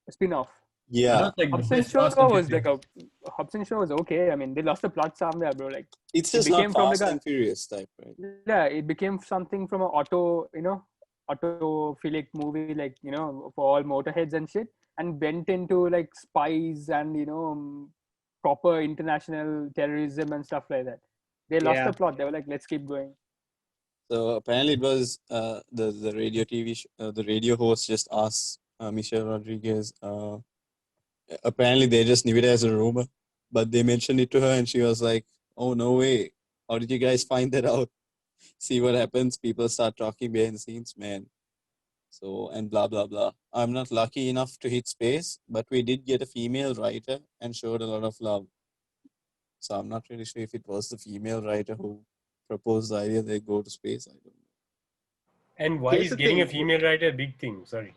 spin-off. Yeah. Like Hobson Show was like Hobson Show was okay. I mean, they lost the plot somewhere, bro. Like it's just not Fast and Furious type, right? Yeah, it became something from an autophilic movie, like, for all motorheads and shit, and went into like spies and proper international terrorism and stuff like that. They lost the plot. They were like, let's keep going. So apparently it was the radio TV the radio host just asked Michelle Rodriguez. Apparently they just knew it as a rumor, but they mentioned it to her and she was like, "Oh no way! How did you guys find that out? See what happens. People start talking behind the scenes, man." So and blah blah blah. I'm not lucky enough to hit space, but we did get a female writer and showed a lot of love. So I'm not really sure if it was the female writer who proposed the idea they go to space. I don't know. And why is getting a female writer a big thing? Sorry.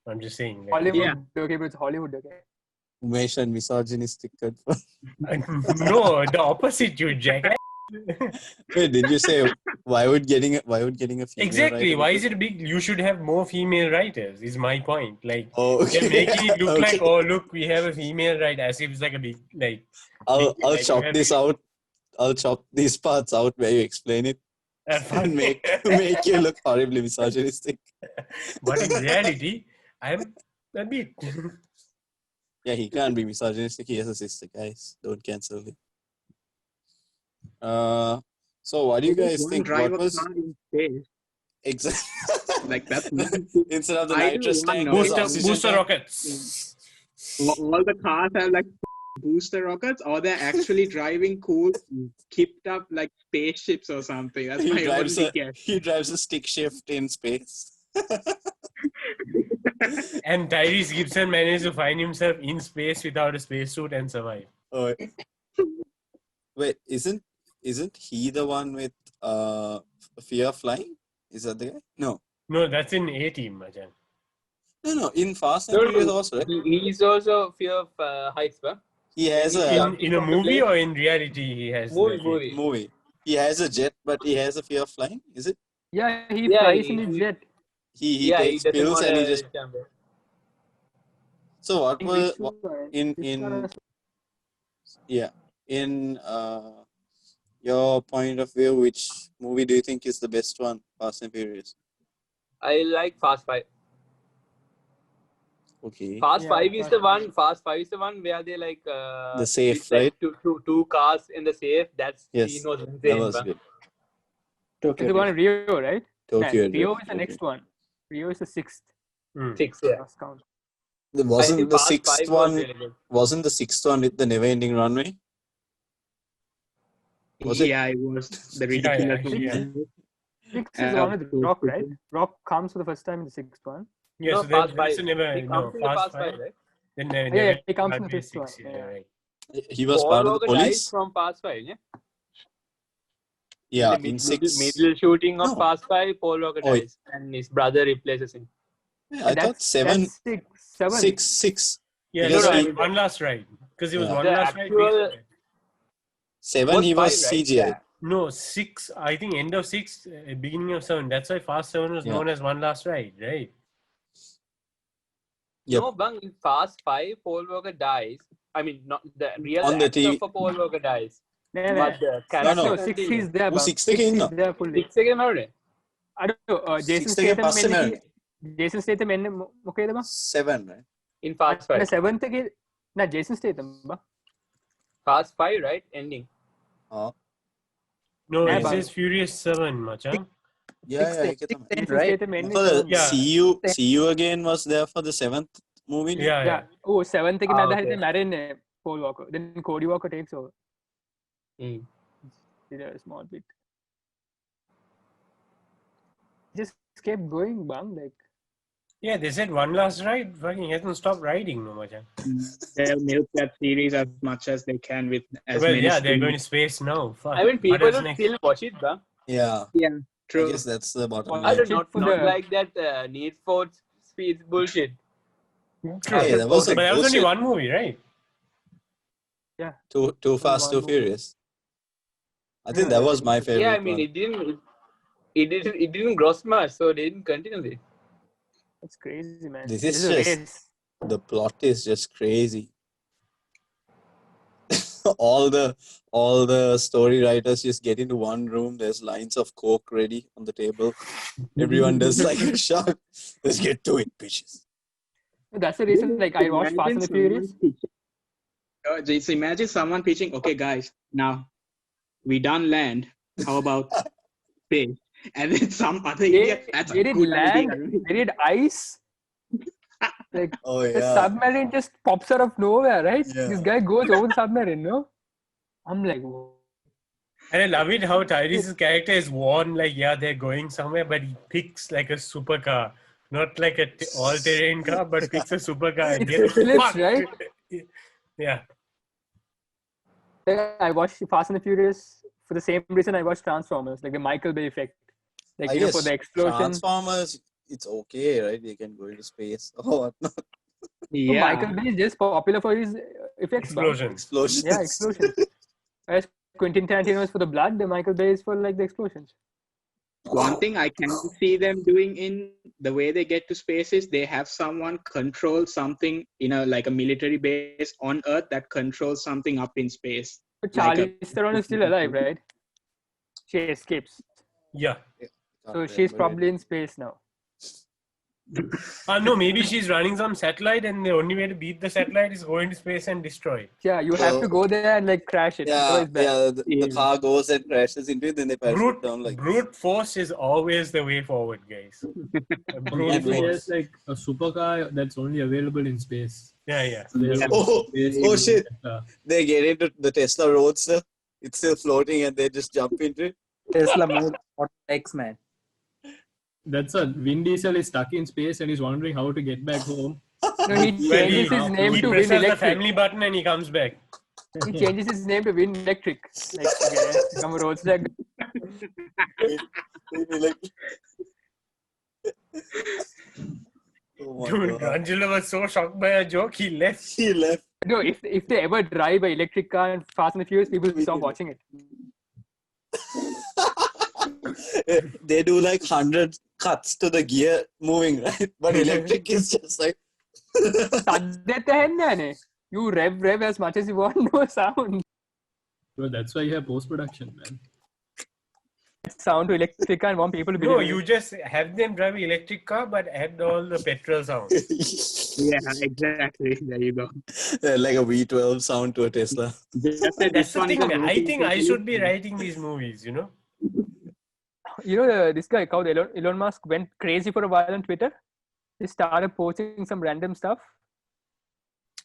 I'm just saying. Hollywood, okay, but it's Hollywood, okay. Umesh and misogynistic No, the opposite, you jackass. Wait, did you say Why would getting a female Exactly. writer Why be is good? it big? You should have more female writers. Is my point. Like Oh, they're okay. making it look like, Okay. oh look, we have a female writer, as if it's like a big like. I'll big, like, chop you this have- out. I'll chop these parts out where you explain it and make you look horribly misogynistic. But in reality, I'm a bit. Yeah, he can't be misogynistic. He has a sister, guys. Don't cancel him. So what do you guys One think? drive What a was car in space. exactly Like that's instead of the I do nitrous want tank, to know. there's booster oxygen booster tank? rockets. All the cars have like booster rockets, or they're actually driving cool, kipped up like spaceships or something. That's my only guess. He drives a stick shift in space. And Tyrese Gibson managed to find himself in space without a spacesuit and survive. Oh, wait, isn't he the one with fear of flying? Is that the guy? No, No, that's in A-Team, Majan. no. In Fast and No, Furious also, right? He's also fear of heights, but He has a In a movie or in reality, he has movie. movie. He has a jet, but he has a fear of flying. Is it? Yeah, he Yeah, flies in he- his jet. He takes doesn't pills want and he a just. jump. So what In was which one? in Which in one is- yeah in your point of view, which movie do you think is the best one? Fast and Furious. I like Fast 5. Okay. Fast Yeah, 5 is Fast the one. Fast 5 is the one where they like The safe, it's like right? two cars in the safe. That's Yes, scene was that insane. was but- good. It's the one in Rio, right? Tokyo. Nah, Rio Drift, is the next one. Rio is the sixth. 6, yeah. Last count. It I wasn't think the Fast sixth 5 was one? really good. Wasn't the sixth one with the never-ending runway? Was it? Yeah, it was the Yeah, ridiculous actually, yeah. one. Six is the one with Rock, right? Rock comes for the first time in the sixth one. Yeah, No, so Fast that's 5. never He comes in the Fast 5, right? Then Yeah, he comes in the fifth one. Yeah, Yeah. right. He was Paul part of the Walker dies police. from Fast 5, yeah? Yeah, In the in middle, 6. middle shooting of No. Fast 5, Paul Walker Oh, dies. And his brother replaces him. Yeah, I thought 7, That's six. Seven. 6. Yeah, Because no, he- I mean, one last ride. Because it was Yeah. one The last ride. actual- 7 Was he was 5, right? CGI. Yeah. No, 6, I think end of 6, beginning of 7. That's why Fast 7 was Yeah. known as one last ride, right? Yep. No, Bang, in Fast 5, Paul Walker dies. I mean, not the real On the actor TV. for Paul Walker dies. No, But the character no. No, six continues. is there, Oh, but six six again, is no? there fully. 6 again, how did I don't know. Jason Sixth again Statham පස්සේ මැරෙන්නේ. Jason Statham මොකේද බං? 7, right? in Fast The 5? seventh එකේ nah, Jason Statham බං. Fast 5, right? Ending. Oh. No, Yeah, it but- says Furious 7, Macha. Yeah, Six, ඒක තමයි. Jason right? Statham ending For the seven. Yeah. See you again was there for the 7th movie. no? Yeah, yeah. Oh, seventh එකේ Ah, මැද okay. හිටියේ මැරෙන්නේ Paul Walker. Then Cody Walker takes over. Mm. Did a small bit. Just kept going, bang. Like Yeah, they said one last ride. Fucking he hasn't stopped riding, no, Macha. They'll milk that series as much as they can with as Well, many. yeah, they're streams. going to space now. Fuck. I mean, What people else would next? still watch it, bang. Yeah. Yeah, I true. guess that's the bottom Well, I line. don't Shit not, for not the- like that Need for Speed bullshit. True. Hey, that was But like that was only bullshit. one movie, right? Too Fast, one Too movie. Furious. I think that was my favorite Yeah, I mean, one. it didn't gross much, so they didn't continue it. that's crazy, man. This is a just- race. The plot is just crazy. all the story writers just get into one room. There's lines of coke ready on the table. Everyone does like a shot. Let's get to it, bitches. That's the reason. Like I watched Fast and the Furious. Just imagine someone pitching, okay, guys, now we done land. How about space? And then some other idiot. That's They a did good land. idea. They did ice. Like Oh the yeah. submarine just pops out of nowhere, right? Yeah. This guy goes over the submarine, no? I'm like, whoa. And I love it how Tyrese's character is warned, like, yeah, they're going somewhere, but he picks like a supercar. Not like a all-terrain car, but picks a supercar. And It's gets Phillips, fucked. right? Yeah. I watched Fast and the Furious for the same reason I watched Transformers, like the Michael Bay effect. Like I you know, guess for the explosion. Transformers, it's okay, right? They can go into space or whatnot. So Yeah. Michael Bay is just popular for his effects. bro. Explosion. Explosions. Yeah, explosions. Whereas Quentin Tarantino is for the blood, the Michael Bay is for like the explosions. One thing I can see them doing in the way they get to space is they have someone control something in a like a military base on Earth that controls something up in space. But Like Charlize Theron is still alive, right? She escapes. Yeah. So she's probably in space now. No, maybe she's running some satellite and the only way to beat the satellite is go into space and destroy it. Yeah, you have to go there and like crash it. Yeah, Otherwise bad. yeah. The car goes and crashes into it, then they parachute down like Brute force is always the way forward, guys. Brute Maybe force. there's like a supercar that's only available in space. Yeah. So there's Oh shit! Tesla. They get into the Tesla Roadster. It's still floating, and they just jump into it. Tesla mode X man. That's a Vin Diesel is stuck in space and he's wondering how to get back home. No, he changes his name He to Win presses the Electric. family button and he comes back. He changes his name to Win Electric. Like, okay, become a roadster. Oh my Dude, God. Angela was so shocked by a joke, he left. He left. No, if they ever drive an electric car and Fast and the Furious, people will stop watching it. They do like 100 cuts to the gear moving, right? But electric is just like. You rev as much as you want, no sound. So that's why you have post-production, man. Sound to electric car and want people to be. No, you just have them drive an electric car but add all the petrol sound. Yeah, exactly. There you go. Like a V12 sound to a Tesla. That's the thing. I think I should be writing these movies, you know? You know, this guy called Elon Musk went crazy for a while on Twitter. He started posting some random stuff.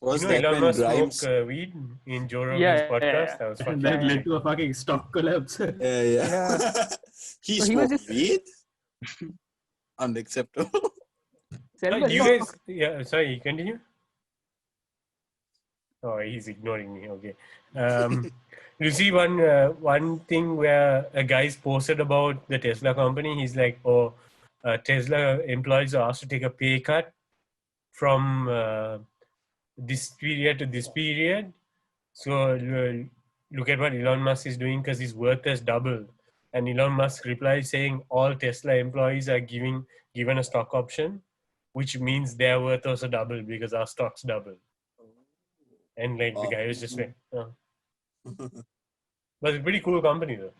Was You know, that Elon when Musk Grimes? smoked weed in Joe Rogan's podcast? That was And fucking that led funny. to a fucking stock collapse. Yeah. He So he was smoked just- weed? Unacceptable. Do you guys, yeah, sorry, continue. Oh, he's ignoring me. Okay. You see one thing where a guy's posted about the Tesla company. He's like, Tesla employees are asked to take a pay cut from this period to this period. So look at what Elon Musk is doing because his worth has doubled. And Elon Musk replies saying all Tesla employees are given a stock option, which means their worth also doubled because our stocks doubled. And like the guy was just like, oh. But it's a pretty cool company though.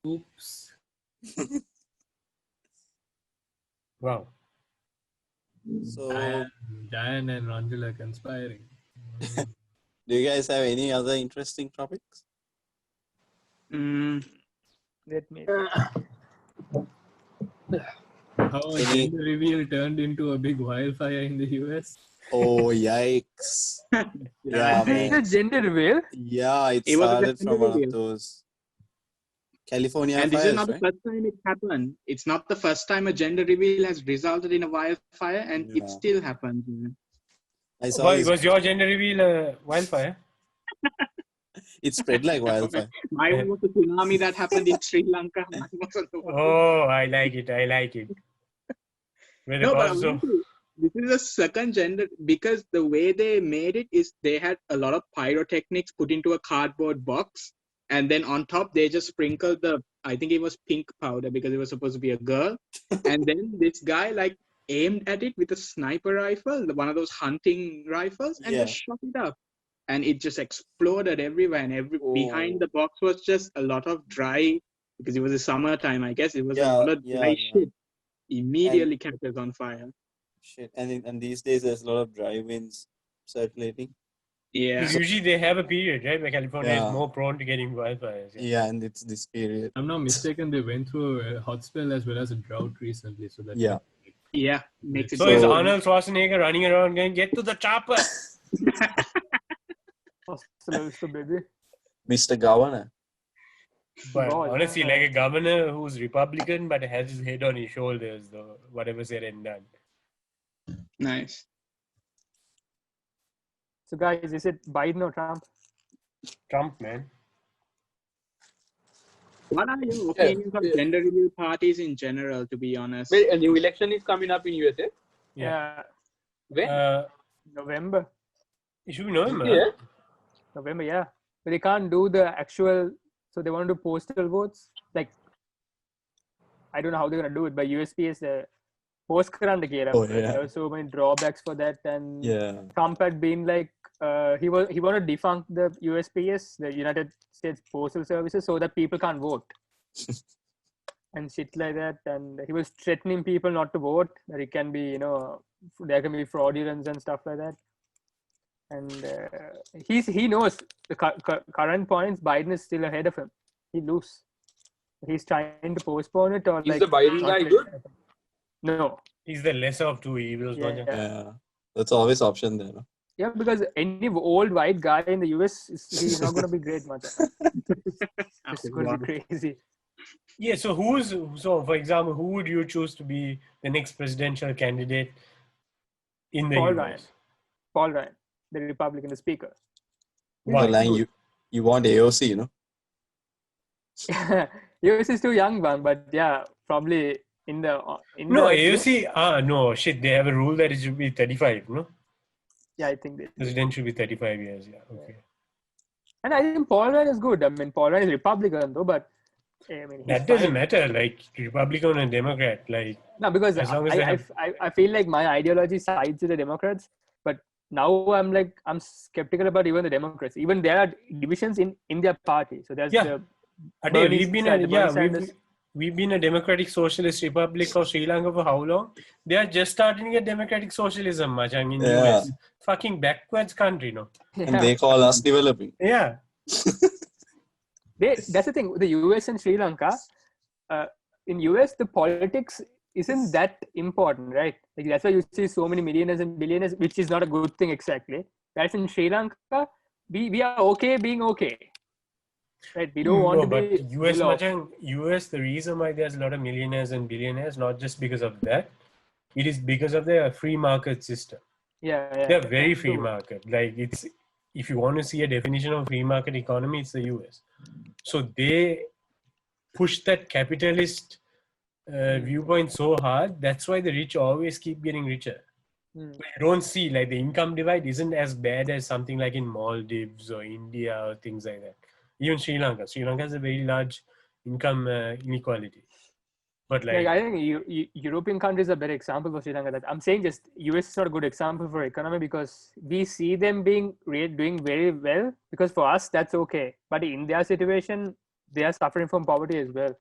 Oops. Wow. So, Diane and Angela conspiring. do you guys have any other interesting topics? Let me. How a gender reveal turned into a big wildfire in the US. Oh, yikes. Yeah, Is man. it a gender reveal? Yeah, it It was a started gender from one of reveal. those California And this fires, is not right? the first time it happened. It's not the first time a gender reveal has resulted in a wildfire, and Yeah. it still happens. I saw Why this. was your gender reveal a wildfire? It spread like wildfire. My one was a tsunami that happened in Sri Lanka. Mine was on the Oh, I like it. I like it. Where No, but also, honestly, this is a second gender because the way they made it is they had a lot of pyrotechnics put into a cardboard box, and then on top they just sprinkled I think it was pink powder because it was supposed to be a girl, and then this guy like aimed at it with a sniper rifle, one of those hunting rifles, and just shot it up, and it just exploded everywhere, and behind the box was just a lot of dry because it was the summertime. I guess it was a lot of dry shit. Immediately catches on fire. Shit, and these days there's a lot of dry winds circulating. Yeah. because usually they have a period, right, where California Yeah. is more prone to getting wildfires. Yeah, and it's this period. If I'm not mistaken, they went through a hot spell as well as a drought recently. So that Yeah, makes it So is Arnold Schwarzenegger running around going, get to the chopper? baby. Mr. Governor. But God. honestly, like a governor who's Republican but has his head on his shoulders, though, whatever said and done. Nice. So guys, is it Biden or Trump? Trump, man. What are your opinions on gender reveal parties in general, to be honest? Wait, a new election is coming up in USA? Yeah. When? November. It should be November. Yeah. November, yeah. But they can't do the actual, so they want to do postal votes. Like, I don't know how they're gonna do it, but USPS post කරන්න කියලා. Oh, yeah. There were so many drawbacks for that, and Yeah. Trump had been like he wanted to defunct the USPS, the United States Postal Services, so that people can't vote and shit like that. And he was threatening people not to vote, that it can be, there can be fraudulence and stuff like that. And he knows the current points. Biden is still ahead of him. He lose. He's trying to postpone it, or Is like the Biden guy good? No. He's the lesser of two evils. Yeah. Yeah. That's always option there. No? Yeah, because any old white guy in the US, he's not going to be great much. It's going to be crazy. Yeah, so for example, who would you choose to be the next presidential candidate in the US? Paul Ryan, the Republican, the speaker. Why? You want AOC, US is too young, man, but yeah, probably AOC, no, shit, they have a rule that it should be 35, no? Yeah, I think they President should be 35 years, yeah, okay. And I think Paul Ryan is good. I mean, Paul Ryan is Republican, though, but I mean, that doesn't matter, like Republican and Democrat, like. No, because as long as I feel like my ideology sides with the Democrats, but now I'm skeptical about even the Democrats. Even there are divisions in their party. So there's we've been a democratic socialist republic of Sri Lanka for how long? They are just starting a democratic socialism, Majang, in US. Fucking backwards country, no? And they call us developing. Yeah. That's the thing. The US and Sri Lanka, in US, the politics isn't that important, right? Like that's why you see so many millionaires and billionaires, which is not a good thing exactly. Whereas in Sri Lanka, we are okay being okay. Right, we don't want to but be US, the reason why there's a lot of millionaires and billionaires, not just because of that, it is because of their free market system. Yeah. They're very free market. Like if you want to see a definition of free market economy, it's the US. So they push that capitalist viewpoint so hard. That's why the rich always keep getting richer. But you don't see, like, the income divide isn't as bad as something like in Maldives or India or things like that. Even Sri Lanka has a very large income inequality. But like I think European countries are a better example for Sri Lanka. That I'm saying just US is not a good example for economy because we see them doing very well, because for us that's okay. But in their situation, they are suffering from poverty as well.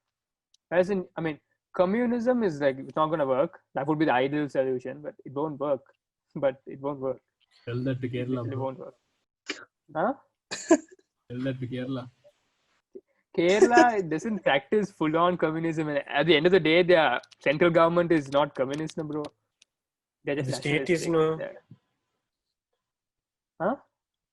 As in, I mean, communism is like, it's not going to work. That would be the ideal solution, but it won't work. Tell that to Kerala. It won't work. Huh? Tell that to Kerala. Kerala doesn't practice full-on communism. And at the end of the day, their central government is not communist, no, bro. They're just the state is Huh?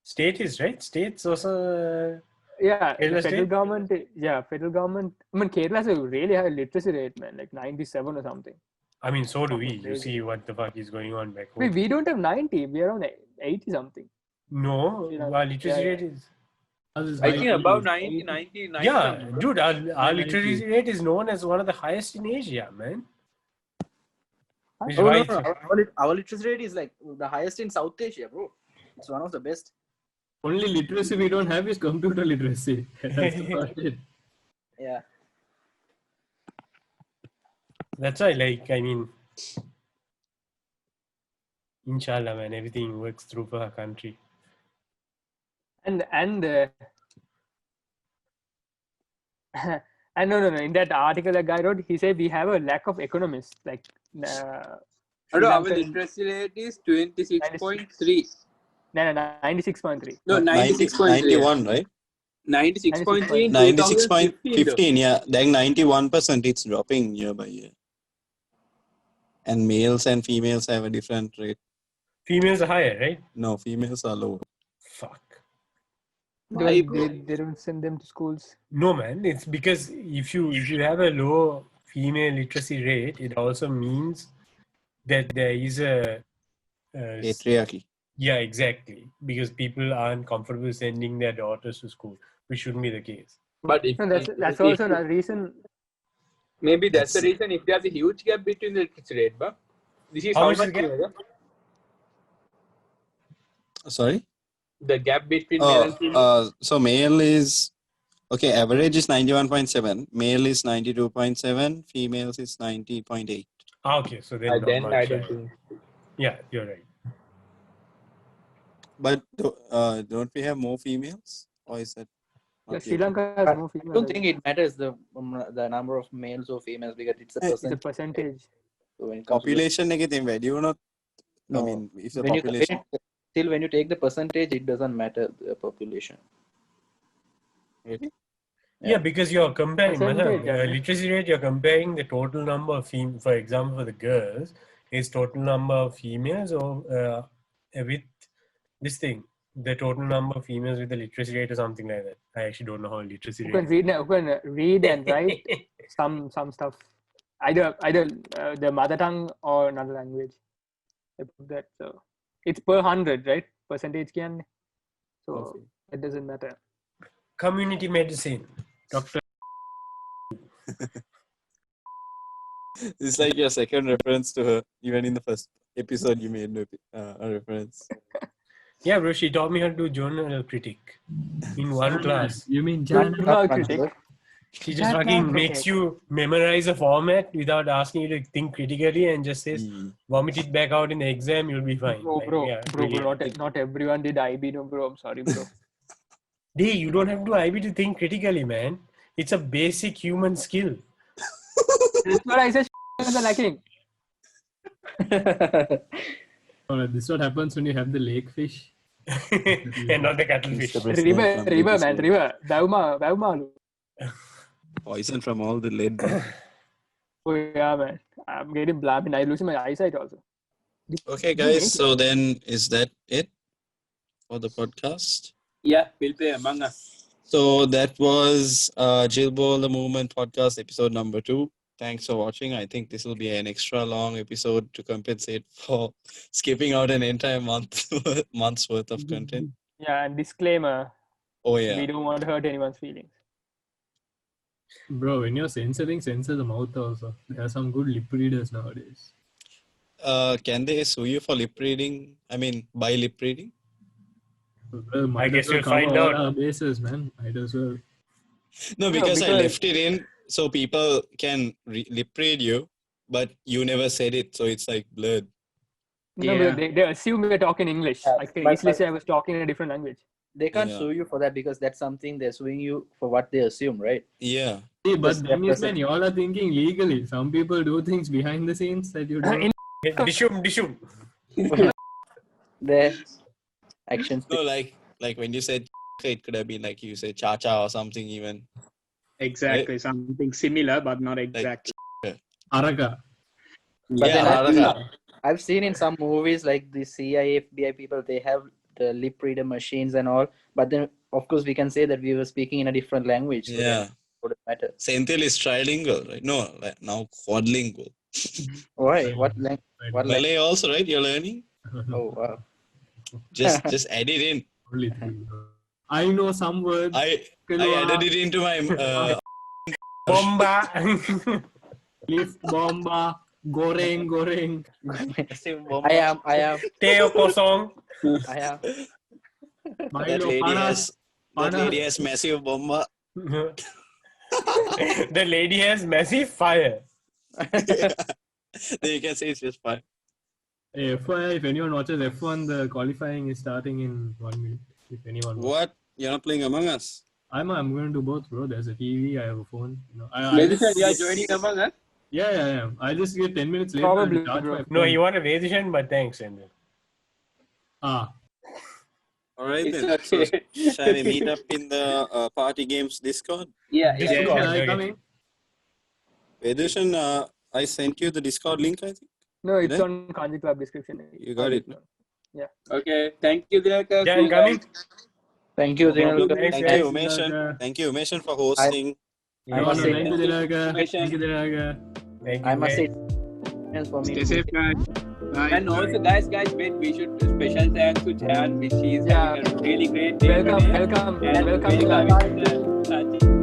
State is, right? States also. Federal government. Yeah, federal government. I mean, Kerala has a really high literacy rate, man, like 97 or something. I mean, so do we. You see what the fuck is going on back home. We don't have 90. We are around 80 something. No, our literacy rate is. I think about 90. Yeah, dude, our literacy rate is known as one of the highest in Asia, man. Our literacy rate is like the highest in South Asia, bro. It's one of the best. Only literacy we don't have is computer literacy. That's about it. Yeah. That's why, like, I mean, inshallah, man, everything works through for our country. And no. In that article that guy wrote, he said we have a lack of economists. Like, our literacy rate is 26.3. No, 96.3. No, 96.3. 91, right? 96.3. 96.15, yeah. Then 91% it's dropping year by year. And males and females have a different rate. Females are higher, right? No, females are lower. Fuck. They don't send them to schools. No, man. It's because if you have a low female literacy rate, it also means that there is a patriarchy. Yeah, exactly. Because people aren't comfortable sending their daughters to school, which shouldn't be the case. But that's also a reason. Maybe that's the reason. If there's a huge gap between the literacy rate, but this is how much gap? Sorry? The gap between male and female. So male is Okay, average is 91.7. Male is 92.7. Females is 90.8. Okay, so then not Then much. I don't think. Yeah, you're right. But don't we have more females? Or is that Yeah, not Sri yet? Lanka has more I females. don't think it matters the number of males or females because it's a It's It's a percentage. percentage. So when it comes to Population negative value or not? I No. mean, if the when population. when you take the percentage, it doesn't matter the population. Really? Yeah, because you're comparing Percentage, literacy rate, you're comparing the total number of for example, for the girls, is total number of females or with this thing, the total number of females with the literacy rate or something like that. I actually don't know how literacy Who rate. can read and write some stuff, either the mother tongue or another language. That so it's per 100, right? Percentage can. So Okay. it doesn't matter. Community medicine, Doctor. It's like your second reference to her. Even in the first episode, you made a reference. Yeah, bro, she taught me how to do journal critic in one class. You mean Journal critic? She just fucking makes you memorize a format without asking you to think critically and just says, vomit it back out in the exam, you'll be fine. Bro, not everyone did IB, no, bro. I'm sorry, bro. You don't have to do IB to think critically, man. It's a basic human skill. That's what I said. Lacking. This is what happens when you have the lake fish. And not the cuttlefish. River, man, river. Bauma. Poison from all the lead. Oh yeah, man. I'm getting blabbed and I'm losing my eyesight also. Okay, guys. So then, is that it for the podcast? Yeah, we'll play Among Us. So that was Jilbo the Movement podcast episode number 2. Thanks for watching. I think this will be an extra long episode to compensate for skipping out an entire month's worth of content. Yeah, and disclaimer. Oh yeah. We don't want to hurt anyone's feelings. Bro, when you're censoring, censor the mouth also. There are some good lip readers nowadays. Can they sue you for lip reading? I mean, by lip reading? Well, I guess well you'll find cover all out. our bases, man. Might as well. No, because I left it in so people can lip read you, but you never said it, so it's like blurred. No, but they assume we're talking English. I can easily say I was talking in a different language. They can't sue you for that because that's something they're suing you for what they assume, right? Yeah. See, but then is when you all are thinking legally. Some people do things behind the scenes that you don't. Dishum. Their actions. No, like when you said it could have been like you said cha-cha or something even. Exactly, something similar, but not exactly. Araka. But then I've seen in some movies like the CIA, FBI people, they have the lip reader machines and all. But then, of course, we can say that we were speaking in a different language. So yeah. Wouldn't matter. Senthil is trilingual, right? No, like now quadlingual. Why? What language? Malay also, right? You're learning? Oh, wow. Just add it in. Only three. I know some words. I added it into my Bomba. Lift, bomba, goreng. I am. Teo kosong. I am. That lady has massive bomba. The lady has massive fire. Then you can say it's just fire. FYI, if anyone watches F1, the qualifying is starting in 1 minute. If anyone watches. What? You're not playing Among Us? I'm going to do both, bro. There's a TV, I have a phone. You are joining Among Us? Yeah. I'll just get 10 minutes later. Probably, No, you want a Vedishan, but thanks, Sendil. Alright then. Okay. So, shall we meet up in the Party Games Discord? Yeah. Coming. Vedushan, I sent you the Discord link, I think. No, it's on Kanji Club description. You got it. Yeah. Okay. Thank you, Dilith. Yeah, I'm coming. Thank you, Daniel. Thank you, Umeshan. Thank you, Umeshan, for hosting. I must say, Thank you, Dilaka. I must say, for me. Stay safe, guys. Bye. And also, guys, wait, we should special thanks to Jan, which is having a really great day. Welcome. And welcome to